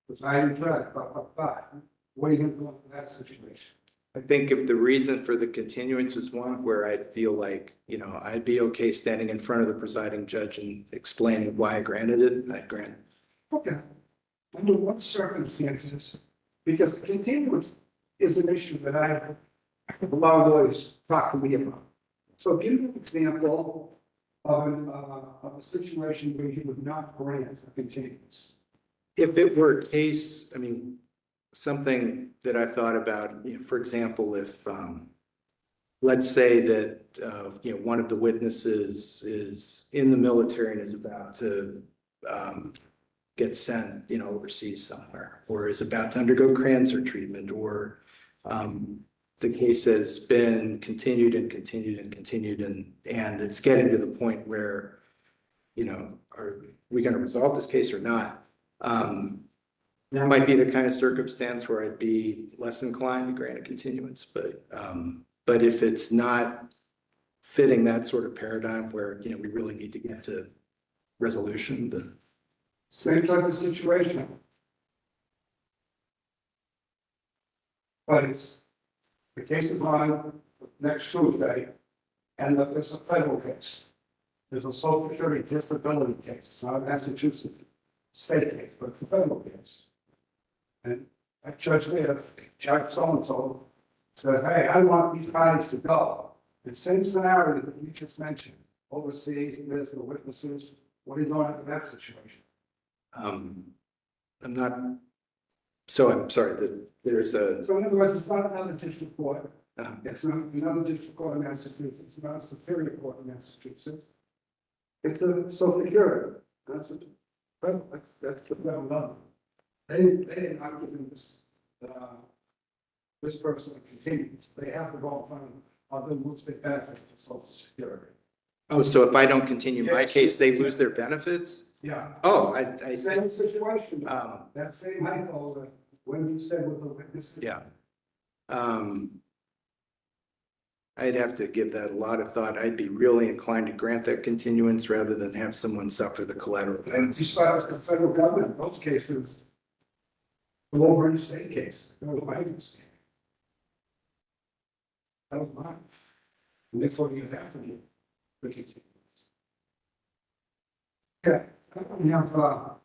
Presiding judge, what are you going to do in that situation? I think if the reason for the continuance is one where I'd feel like, I'd be okay standing in front of the presiding judge and explaining why I granted it, I'd grant it. Okay. Under what circumstances? Because continuance is an issue that I have a lot of lawyers talk to me about. So give me an example of a situation where you would not grant a continuance. If it were a case, something that I've thought about, for example, if, let's say that, one of the witnesses is in the military and is about to get sent, overseas somewhere, or is about to undergo cancer treatment, or the case has been continued and continued and continued, and it's getting to the point where, are we going to resolve this case or not? That might be the kind of circumstance where I'd be less inclined to grant a continuance, but if it's not fitting that sort of paradigm where, we really need to get to resolution, then. Same type of situation. But the case is on next Tuesday, and there's a federal case. There's a Social Security disability case. It's not a Massachusetts state case, but it's a federal case. And that judge there, Judge so-and-so, said, hey, I want these parties to go. The same scenario that you just mentioned, overseas, there's the witnesses. What are you doing in that situation? I'm sorry, that there's a. So in other words, it's not another district court. Uh, It's not another district court in Massachusetts. It's not a superior court in Massachusetts. It's a Social Security. That's the federal level. They did not give him this person continues. They have to go in front of other lose their benefits for Social Security. Oh, so if I don't continue my Yes. case, they lose their benefits? Yeah. Oh, I Same situation. Um, That same hypo, when you said with the witness. yeah. I'd have to give that a lot of thought. I'd be really inclined to grant that continuance rather than have someone suffer the collateral. And besides the federal government, in those cases, go over in the state case, go to Biden's. That was mine. And therefore you have to be the continuance. Okay, I don't have,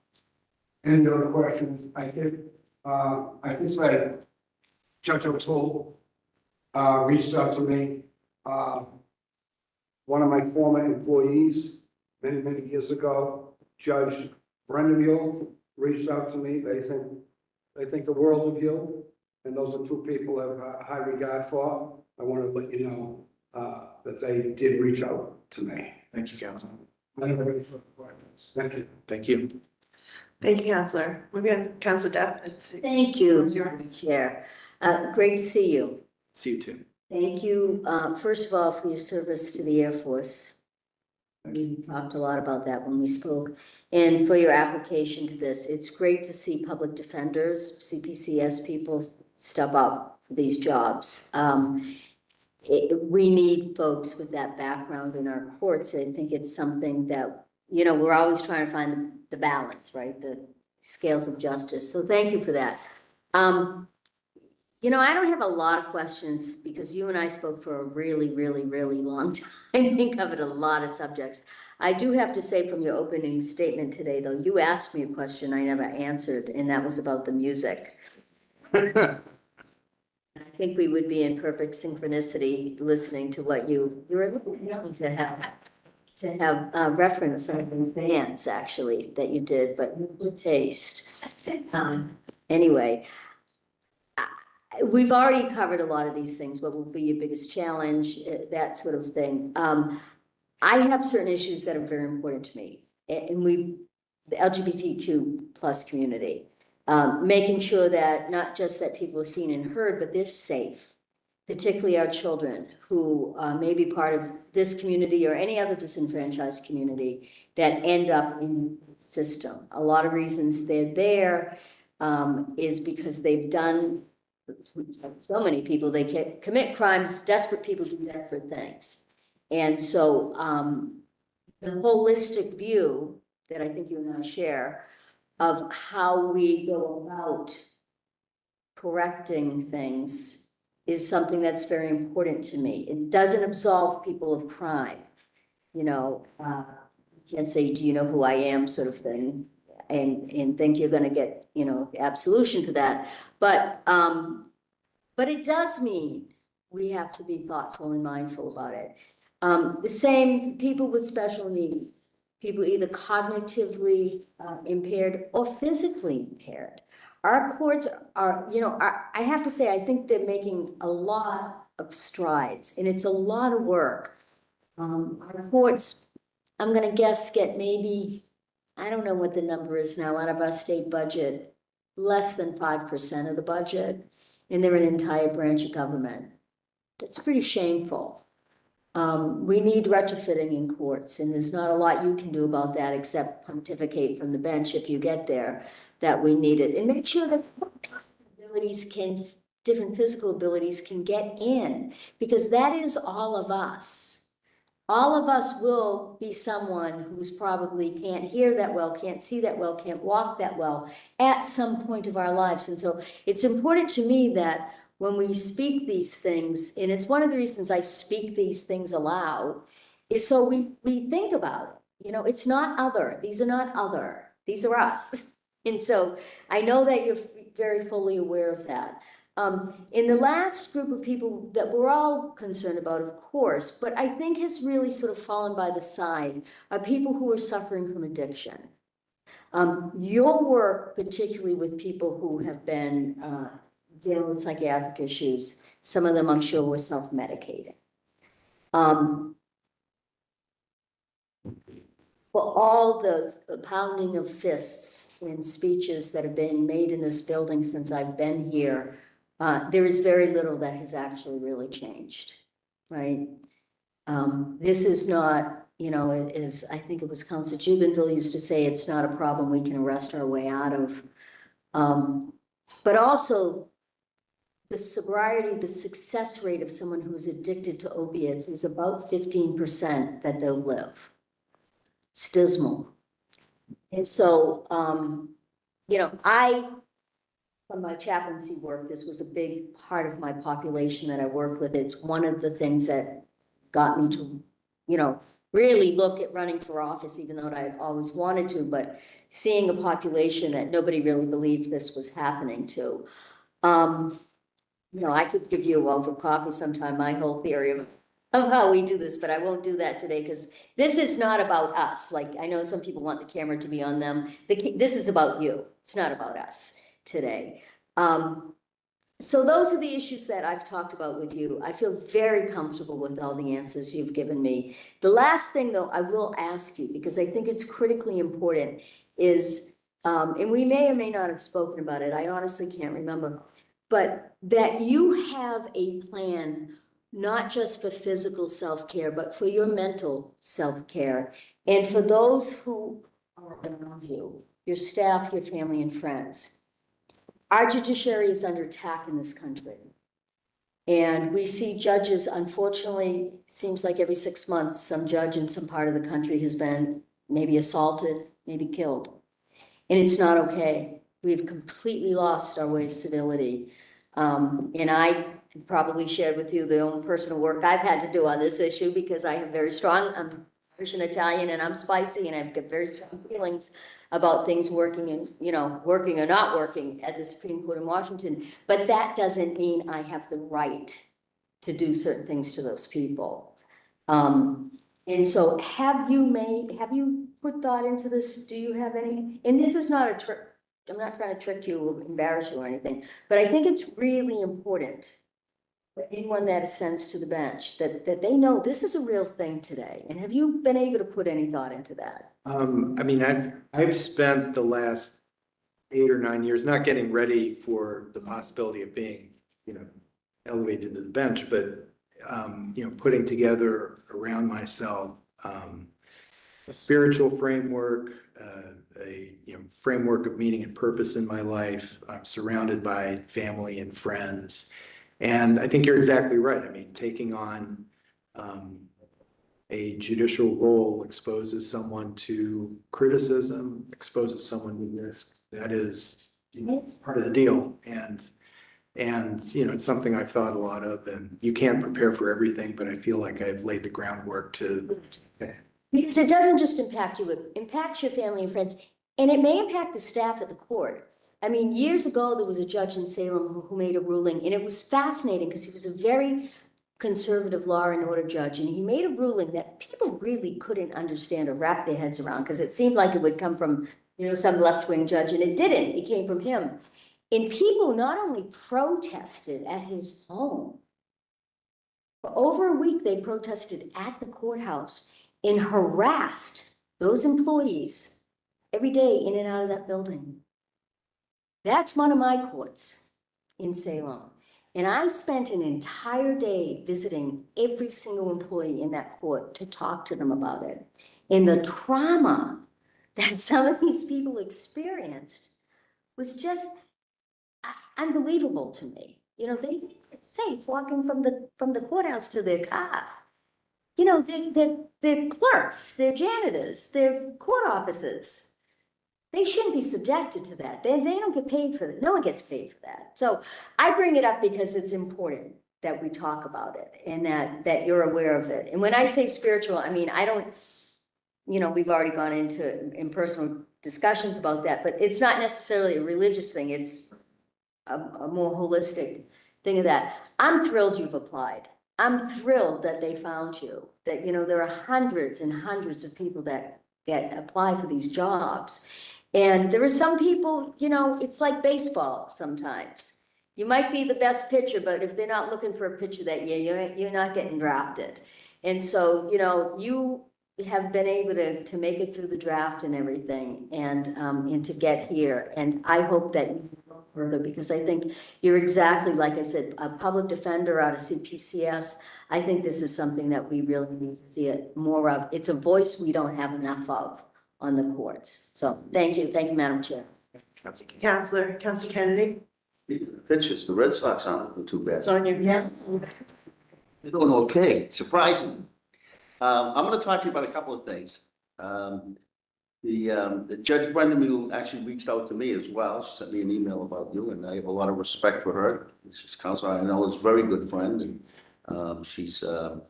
any other questions. I think that Judge O'Toole, reached out to me. One of my former employees, many years ago, Judge Brendan reached out to me. They think the world of you. And those are two people I have high regard for. I want to let you know that they did reach out to me. Thank you, Councilman. I don't have any further questions. Thank you. Thank you. Thank you, Counselor. Moving on, Counselor Duff. Thank you, Madam Chair. Great to see you. See you too. Thank you, first of all, for your service to the Air Force. We talked a lot about that when we spoke, and for your application to this. It's great to see public defenders, CPCS people step up for these jobs. We need folks with that background in our courts. I think it's something that, you know, we're always trying to find the balance, right? The scales of justice. So thank you for that. You know, I don't have a lot of questions because you and I spoke for a really, really, really long time. We covered a lot of subjects. I do have to say from your opening statement today, though, you asked me a question I never answered, and that was about the music. I think we would be in perfect synchronicity listening to what you were a little young to have reference some of the bands actually that you did, but good taste. Anyway. We've already covered a lot of these things. What will be your biggest challenge, that sort of thing. I have certain issues that are very important to me, and the LGBTQ plus community, making sure that not just that people are seen and heard, but they're safe, particularly our children who may be part of this community or any other disenfranchised community that end up in the system. A lot of reasons they're there is because they've done. So many people, they commit crimes, desperate people do desperate things. And so the holistic view that I think you and I share of how we go about correcting things is something that's very important to me. It doesn't absolve people of crime. You know, you can't say, do you know who I am sort of thing, and think you're going to get, you know, absolution for that. But it does mean we have to be thoughtful and mindful about it. The same people with special needs, people either cognitively impaired or physically impaired. Our courts are, you know, I have to say, I think they're making a lot of strides, and it's a lot of work. Our courts, I'm going to guess, get maybe, I don't know what the number is now, out of our state budget, less than 5% of the budget. And they're an entire branch of government. That's pretty shameful. We need retrofitting in courts, and there's not a lot you can do about that except pontificate from the bench if you get there that we need it. And make sure that different physical abilities can get in, because that is all of us. All of us will be someone who's probably can't hear that well, can't see that well, can't walk that well at some point of our lives. And so it's important to me that when we speak these things, and it's one of the reasons I speak these things aloud, is so we think about it. You know, it's not other. These are not other. These are us. And so I know that you're very fully aware of that. In the last group of people that we're all concerned about, of course, but I think has really sort of fallen by the side, are people who are suffering from addiction. Your work, particularly with people who have been dealing with psychiatric issues, some of them I'm sure were self-medicating. For all the pounding of fists in speeches that have been made in this building since I've been here, there is very little that has actually really changed, right? This is not, you know, as I think it was Councilor Jubenville used to say, it's not a problem we can arrest our way out of. But also the sobriety, the success rate of someone who's addicted to opiates is about 15% that they'll live. It's dismal. And so, you know, from my chaplaincy work, this was a big part of my population that I worked with. It's one of the things that got me to, you know, really look at running for office, even though I'd always wanted to, but seeing a population that nobody really believed this was happening to. You know, I could give you over coffee sometime, my whole theory of how we do this, but I won't do that today because this is not about us. Like, I know some people want the camera to be on them. This is about you. It's not about us today. So those are the issues that I've talked about with you. I feel very comfortable with all the answers you've given me. The last thing, though, I will ask you, because I think it's critically important, is, and we may or may not have spoken about it, I honestly can't remember, but that you have a plan, not just for physical self-care, but for your mental self-care, and for those who are around you, your staff, your family, and friends. Our judiciary is under attack in this country. And we see judges, unfortunately, seems like every 6 months, some judge in some part of the country has been maybe assaulted, maybe killed. And it's not okay. We've completely lost our way of civility. And I probably shared with you the own personal work I've had to do on this issue, because I have very strong, I'm Irish and Italian, and I'm spicy, and I've got very strong feelings about things working and, working or not working at the Supreme Court in Washington. But that doesn't mean I have the right to do certain things to those people. And so have you put thought into this? Do you have any, and this is not a trick, I'm not trying to trick you or embarrass you or anything, but I think it's really important for anyone that ascends to the bench, that they know this is a real thing today. And have you been able to put any thought into that? I mean, I've spent the last 8 or 9 years not getting ready for the possibility of being, elevated to the bench, but, putting together around myself, a spiritual framework, a framework of meaning and purpose in my life. I'm surrounded by family and friends. And I think you're exactly right. I mean, taking on a judicial role exposes someone to criticism, exposes someone to risk. That is, it's part of the deal. And it's something I've thought a lot of, and you can't prepare for everything, but I feel like I've laid the groundwork to. Because it doesn't just impact you, it impacts your family and friends, and it may impact the staff at the court. I mean, years ago, there was a judge in Salem who made a ruling, and it was fascinating because he was a very conservative law and order judge, and he made a ruling that people really couldn't understand or wrap their heads around, because it seemed like it would come from, some left-wing judge, and it didn't. It came from him. And people not only protested at his home, for over a week, they protested at the courthouse and harassed those employees every day in and out of that building. That's one of my courts in Salem. And I spent an entire day visiting every single employee in that court to talk to them about it. And the trauma that some of these people experienced was just unbelievable to me. They it's safe walking from the courthouse to their car. They're clerks, they're janitors, they're court officers. They shouldn't be subjected to that. They don't get paid for that. No one gets paid for that. So I bring it up because it's important that we talk about it, and that you're aware of it. And when I say spiritual, I mean, I don't, we've already gone into impersonal discussions about that, but it's not necessarily a religious thing. It's a more holistic thing of that. I'm thrilled you've applied. I'm thrilled that they found you, that, there are hundreds and hundreds of people that apply for these jobs. And there are some people, it's like baseball sometimes. You might be the best pitcher, but if they're not looking for a pitcher that year, you're not getting drafted. And so, you have been able to make it through the draft and everything, and to get here. And I hope that you go further, because I think you're exactly, like I said, a public defender out of CPCS. I think this is something that we really need to see it more of. It's a voice we don't have enough of on the courts. So thank you, Madam Chair. Counselor Kennedy. Pitchers, the Red Sox aren't looking too bad. on your, yeah. They're doing okay, surprising. I'm gonna talk to you about a couple of things. The Judge Brenda Mule actually reached out to me as well. She sent me an email about you, and I have a lot of respect for her. She's counsel I know is a very good friend, and she's a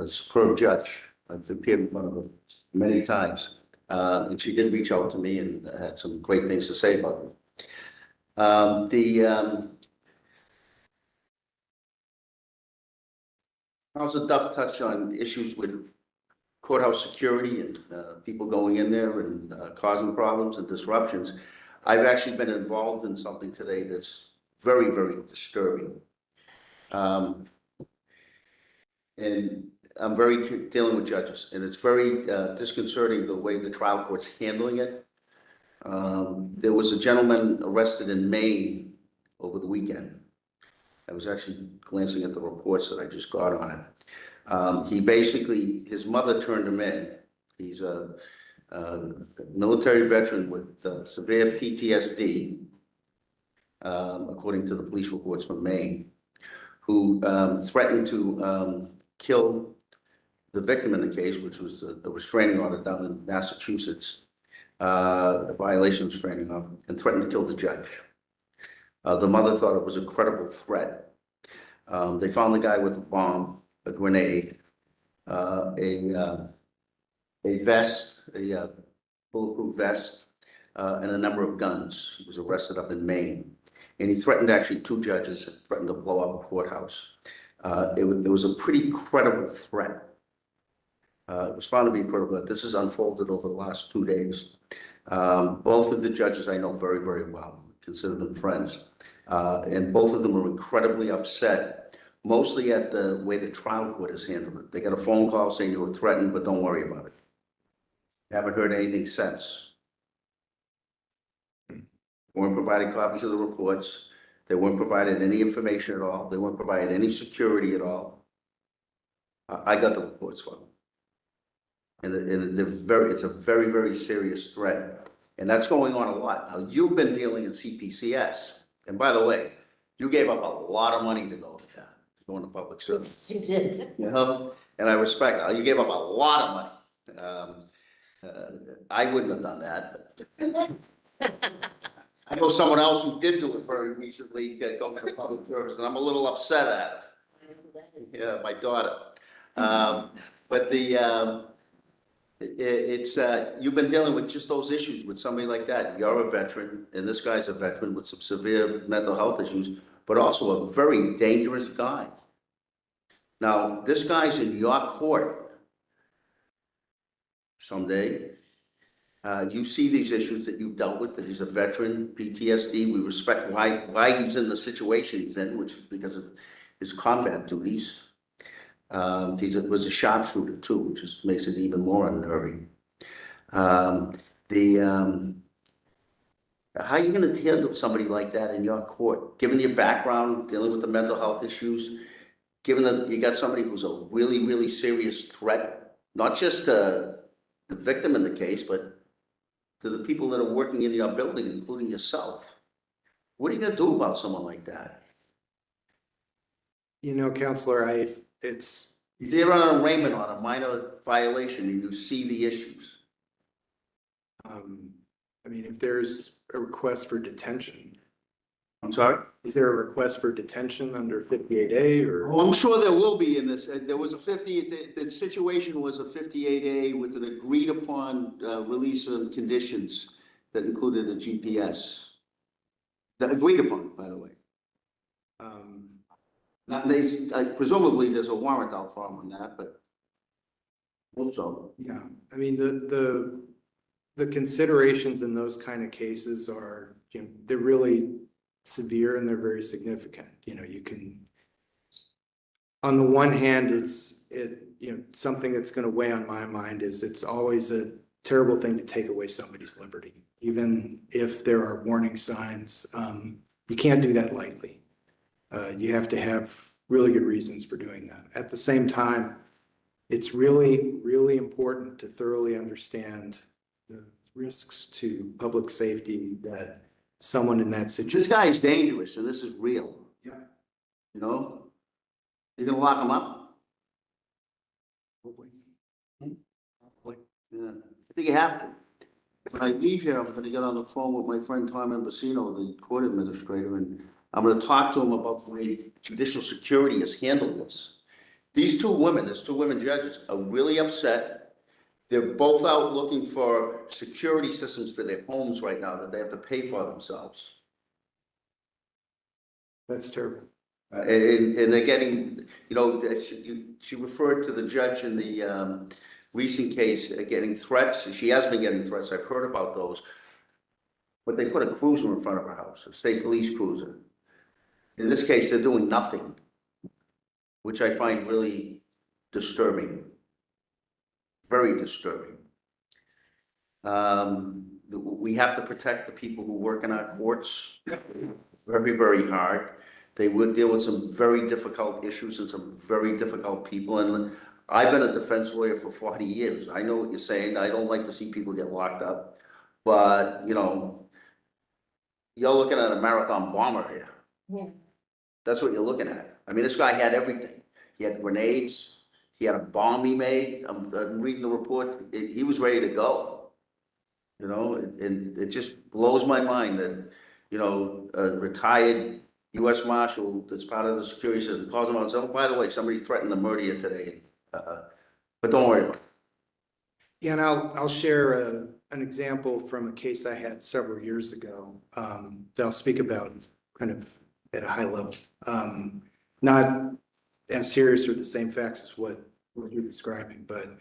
superb judge. I've appeared in front of her many times, and she did reach out to me and had some great things to say about me. Council Duff touched on issues with courthouse security and people going in there and causing problems and disruptions. I've actually been involved in something today that's very, very disturbing. And I'm dealing with judges, and it's very disconcerting the way the trial court's handling it. There was a gentleman arrested in Maine over the weekend. I was actually glancing at the reports that I just got on it. He basically, his mother turned him in. He's a military veteran with severe PTSD, according to the police reports from Maine, who threatened to kill the victim in the case, which was a restraining order down in Massachusetts, a violation of restraining order, and threatened to kill the judge. The mother thought it was a credible threat. They found the guy with a bomb, a grenade, a vest, a bulletproof vest, and a number of guns. He was arrested up in Maine. And he threatened actually 2 judges and threatened to blow up a courthouse. It was a pretty credible threat. It was found to be credible. This has unfolded over the last 2 days. Both of the judges I know very, very well, consider them friends. And both of them are incredibly upset, mostly at the way the trial court has handled it. They got a phone call saying you were threatened, but don't worry about it. Haven't heard anything since. Weren't provided copies of the reports. They weren't provided any information at all. They weren't provided any security at all. I got the reports from them. And it's a very, very serious threat. And that's going on a lot. Now, you've been dealing in CPCS. And by the way, you gave up a lot of money to go into public service. You did. You know, and I respect it. You gave up a lot of money. I wouldn't have done that. I know someone else who did do it very recently, go into public service, and I'm a little upset at it. Yeah, my daughter. But you've been dealing with just those issues with somebody like that. You're a veteran, and this guy's a veteran with some severe mental health issues, but also a very dangerous guy. Now, this guy's in your court someday. You see these issues that you've dealt with, that he's a veteran, PTSD. We respect why he's in the situation he's in, which is because of his combat duties. He was a sharpshooter too, which makes it even more unnerving. How are you going to handle somebody like that in your court, given your background, dealing with the mental health issues, given that you got somebody who's a really, really serious threat, not just to the victim in the case, but to the people that are working in your building, including yourself? What are you going to do about someone like that? You know, Counselor, He's there on arraignment on a minor violation, and you see the issues. I mean, if there's a request for detention. I'm sorry? Is there a request for detention under 58A or? Well, I'm sure there will be in this. There was a the situation was a 58A with an agreed upon release of conditions that included a GPS. That agreed upon, by the way. Now, presumably there's a warrant out for him on that, but hope so. Yeah, I mean, the considerations in those kind of cases are, you know, they're really severe and they're very significant. You know, you can, on the one hand, you know, something that's going to weigh on my mind is it's always a terrible thing to take away somebody's liberty, even if there are warning signs. You can't do that lightly. You have to have really good reasons for doing that. At the same time, it's really, really important to thoroughly understand the risks to public safety that someone in that situation. This guy is dangerous, and this is real. Yeah. You know, you're gonna lock him up. Probably. Yeah, I think you have to. When I leave here, I'm gonna get on the phone with my friend Tom Ambasino, the court administrator, and I'm gonna talk to him about the way judicial security has handled this. These two women, there's 2 women judges, are really upset. They're both out looking for security systems for their homes right now that they have to pay for themselves. That's terrible. And they're getting, you know, she referred to the judge in the recent case getting threats. She has been getting threats. I've heard about those. But they put a cruiser in front of her house, a state police cruiser. In this case, they're doing nothing, which I find really disturbing. Very disturbing. We have to protect the people who work in our courts very, very hard. They would deal with some very difficult issues and some very difficult people. And I've been a defense lawyer for 40 years. I know what you're saying. I don't like to see people get locked up. But, you know, you're looking at a marathon bomber here. Yeah. That's what you're looking at. I mean, this guy had everything. He had grenades. He had a bomb he made. I'm reading the report. He was ready to go. You know, and it just blows my mind that, you know, a retired U.S. Marshal that's part of the security system calls him out and says, oh, by the way, somebody threatened to murder you today. But don't worry about it. Yeah, and I'll share an example from a case I had several years ago that I'll speak about kind of at a high level. Not as serious or the same facts as what you're describing, but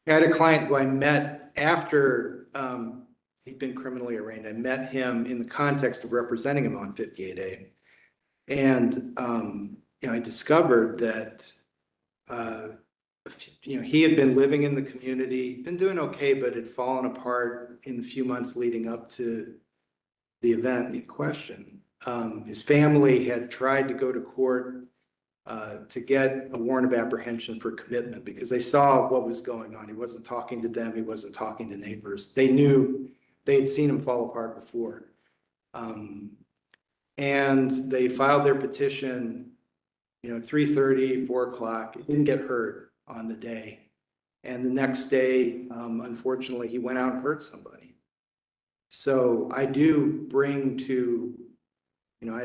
I had a client who I met after he'd been criminally arraigned. I met him in the context of representing him on 58A. And, you know, I discovered that, you know, he had been living in the community, been doing okay, but had fallen apart in the few months leading up to the event in question. His family had tried to go to court to get a warrant of apprehension for commitment because they saw what was going on. He wasn't talking to them. He wasn't talking to neighbors. They knew they had seen him fall apart before. And they filed their petition, you know, 3:30, 4 o'clock. It didn't get heard on the day. And the next day, unfortunately, he went out and hurt somebody. So I do bring to, you know,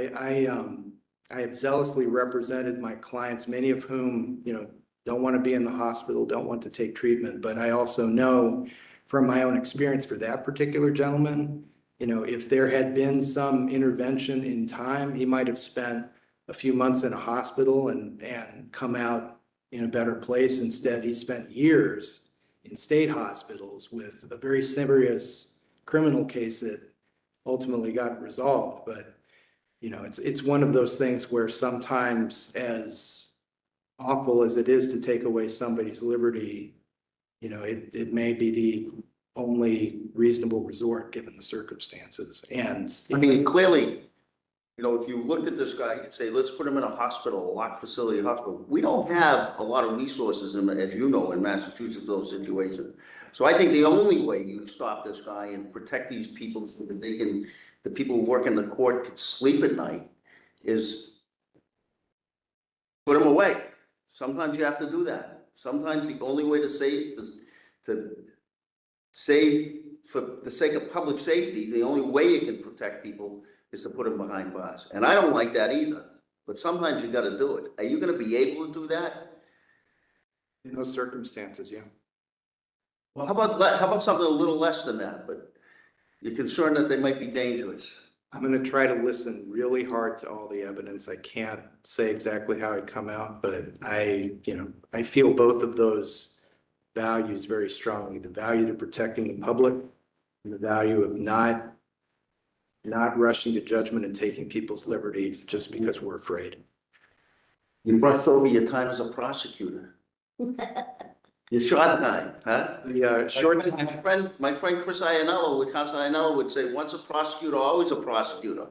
I have zealously represented my clients, many of whom, you know, don't want to be in the hospital, don't want to take treatment. But I also know from my own experience for that particular gentleman, you know, if there had been some intervention in time, he might have spent a few months in a hospital and come out in a better place. Instead, he spent years in state hospitals with a very serious criminal case that ultimately got resolved. But you know, it's one of those things where sometimes, as awful as it is to take away somebody's liberty, you know, it may be the only reasonable resort given the circumstances. And I mean, clearly, you know, if you looked at this guy, you'd say, let's put him in a hospital, a locked facility hospital. We don't have a lot of resources, as you know, in Massachusetts, those situations. So I think the only way you stop this guy and protect these people so that they can, the people who work in the court could sleep at night is put them away. Sometimes you have to do that. Sometimes the only way to save is to save for the sake of public safety. The only way you can protect people is to put them behind bars. And I don't like that either, but sometimes you got to do it. Are you going to be able to do that? in those circumstances, yeah. Well, how about something a little less than that, but you're concerned that they might be dangerous? I'm going to try to listen really hard to all the evidence. I can't say exactly how it come out, but I feel both of those values very strongly. The value to protecting the public and the value of not rushing to judgment and taking people's liberty just because we're afraid. You brushed over your time as a prosecutor. Your short time, huh? The short time. My friend Chris Iannello, Counsel Iannello would say, once a prosecutor, always a prosecutor.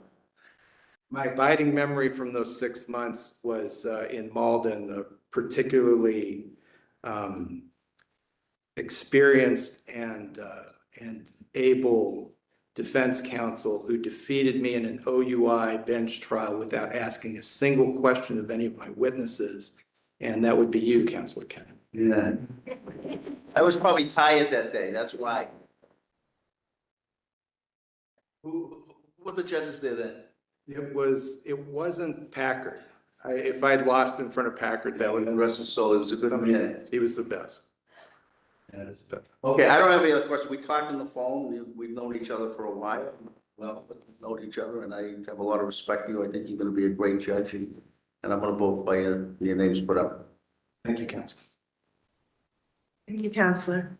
My abiding memory from those 6 months was in Malden, a particularly experienced and able defense counsel who defeated me in an OUI bench trial without asking a single question of any of my witnesses, and that would be you, Counselor Kennan. Yeah. I was probably tired that day, that's why. Who were the judges there then? It wasn't Packard. If I'd lost in front of Packard, that would have been Rest his soul, it was a good man. he was the best. Okay, I don't have any other questions. We talked on the phone. We've known each other for a while. Well, we've known each other, and I have a lot of respect for you. I think you're going to be a great judge, and I'm going to vote for you. Your name's put up. Thank you, Counsel. Thank you, Counselor.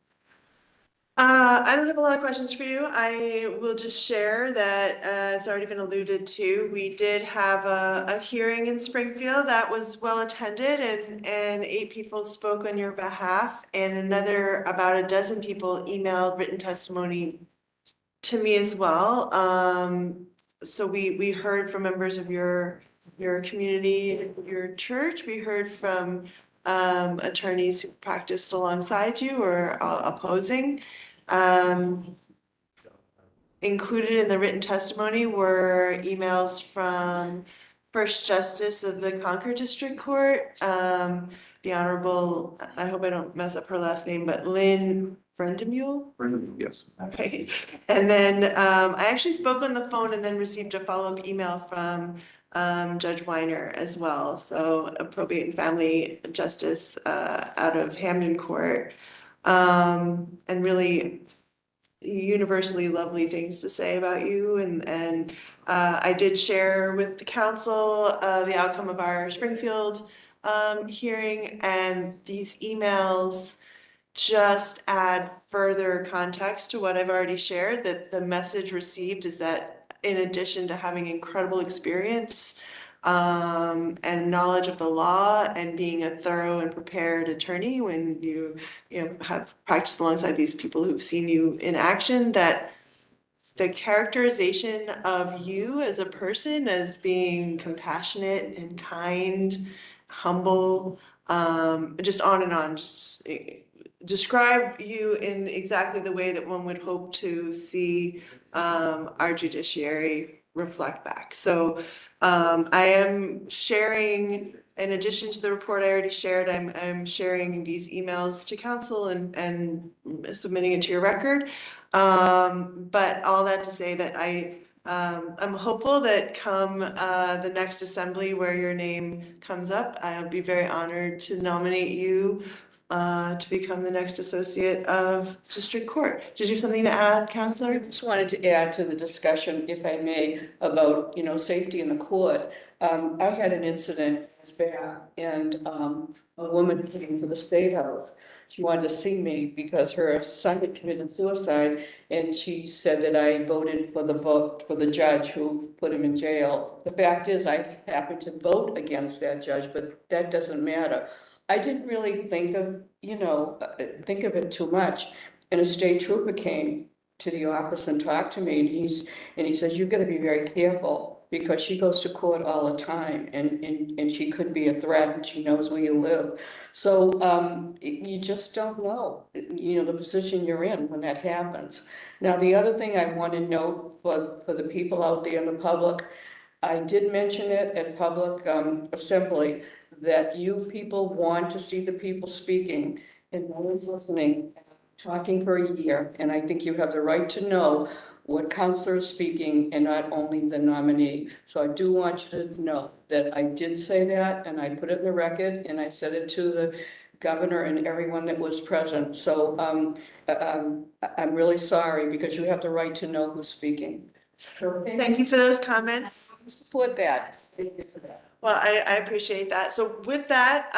I don't have a lot of questions for you. I will just share that it's already been alluded to. We did have a hearing in Springfield that was well attended, and 8 people spoke on your behalf, and about a dozen people emailed written testimony to me as well. So we heard from members of your community, your church. We heard from attorneys who practiced alongside you or opposing. Um, Included in the written testimony were emails from First Justice of the Concord District Court, the Honorable, I hope I don't mess up her last name, but Lynn Brendemule. Yes. Okay, and then I actually spoke on the phone and then received a follow-up email from Judge Weiner as well. So a probate and family justice out of Hamden Court. And really universally lovely things to say about you, and I did share with the council the outcome of our Springfield hearing, and these emails just add further context to what I've already shared, that the message received is that in addition to having incredible experience and knowledge of the law and being a thorough and prepared attorney when you have practiced alongside these people who've seen you in action, that the characterization of you as a person as being compassionate and kind, humble, just on and on, just describe you in exactly the way that one would hope to see our judiciary reflect back. So I am sharing, in addition to the report I already shared, I'm sharing these emails to council and submitting it to your record. But all that to say that I'm hopeful that come the next assembly where your name comes up, I'll be very honored to nominate you to become the next associate of district court. Did you have something to add, Counselor? Just wanted to add to the discussion, if I may, about, safety in the court. I had an incident this back, and a woman came to the State House. She wanted to see me because her son had committed suicide, and she said that I voted for the judge who put him in jail. The fact is, I happened to vote against that judge, but that doesn't matter. I didn't really think of it too much. And a state trooper came to the office and talked to me, and he says, you've got to be very careful because she goes to court all the time, and she could be a threat, and she knows where you live. So you just don't know, the position you're in when that happens. Now, the other thing I want to note for the people out there in the public, I did mention it at public assembly that you people want to see the people speaking, and no one's listening, talking for a year, and I think you have the right to know what counselor is speaking and not only the nominee. So I do want you to know that I did say that, and I put it in the record, and I said it to the governor and everyone that was present. So I'm really sorry, because you have the right to know who's speaking. Thank you for those comments. Support that. Well, I appreciate that. So with that,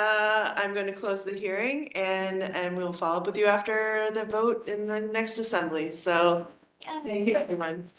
I'm going to close the hearing, and we'll follow up with you after the vote in the next assembly. So thank you, everyone.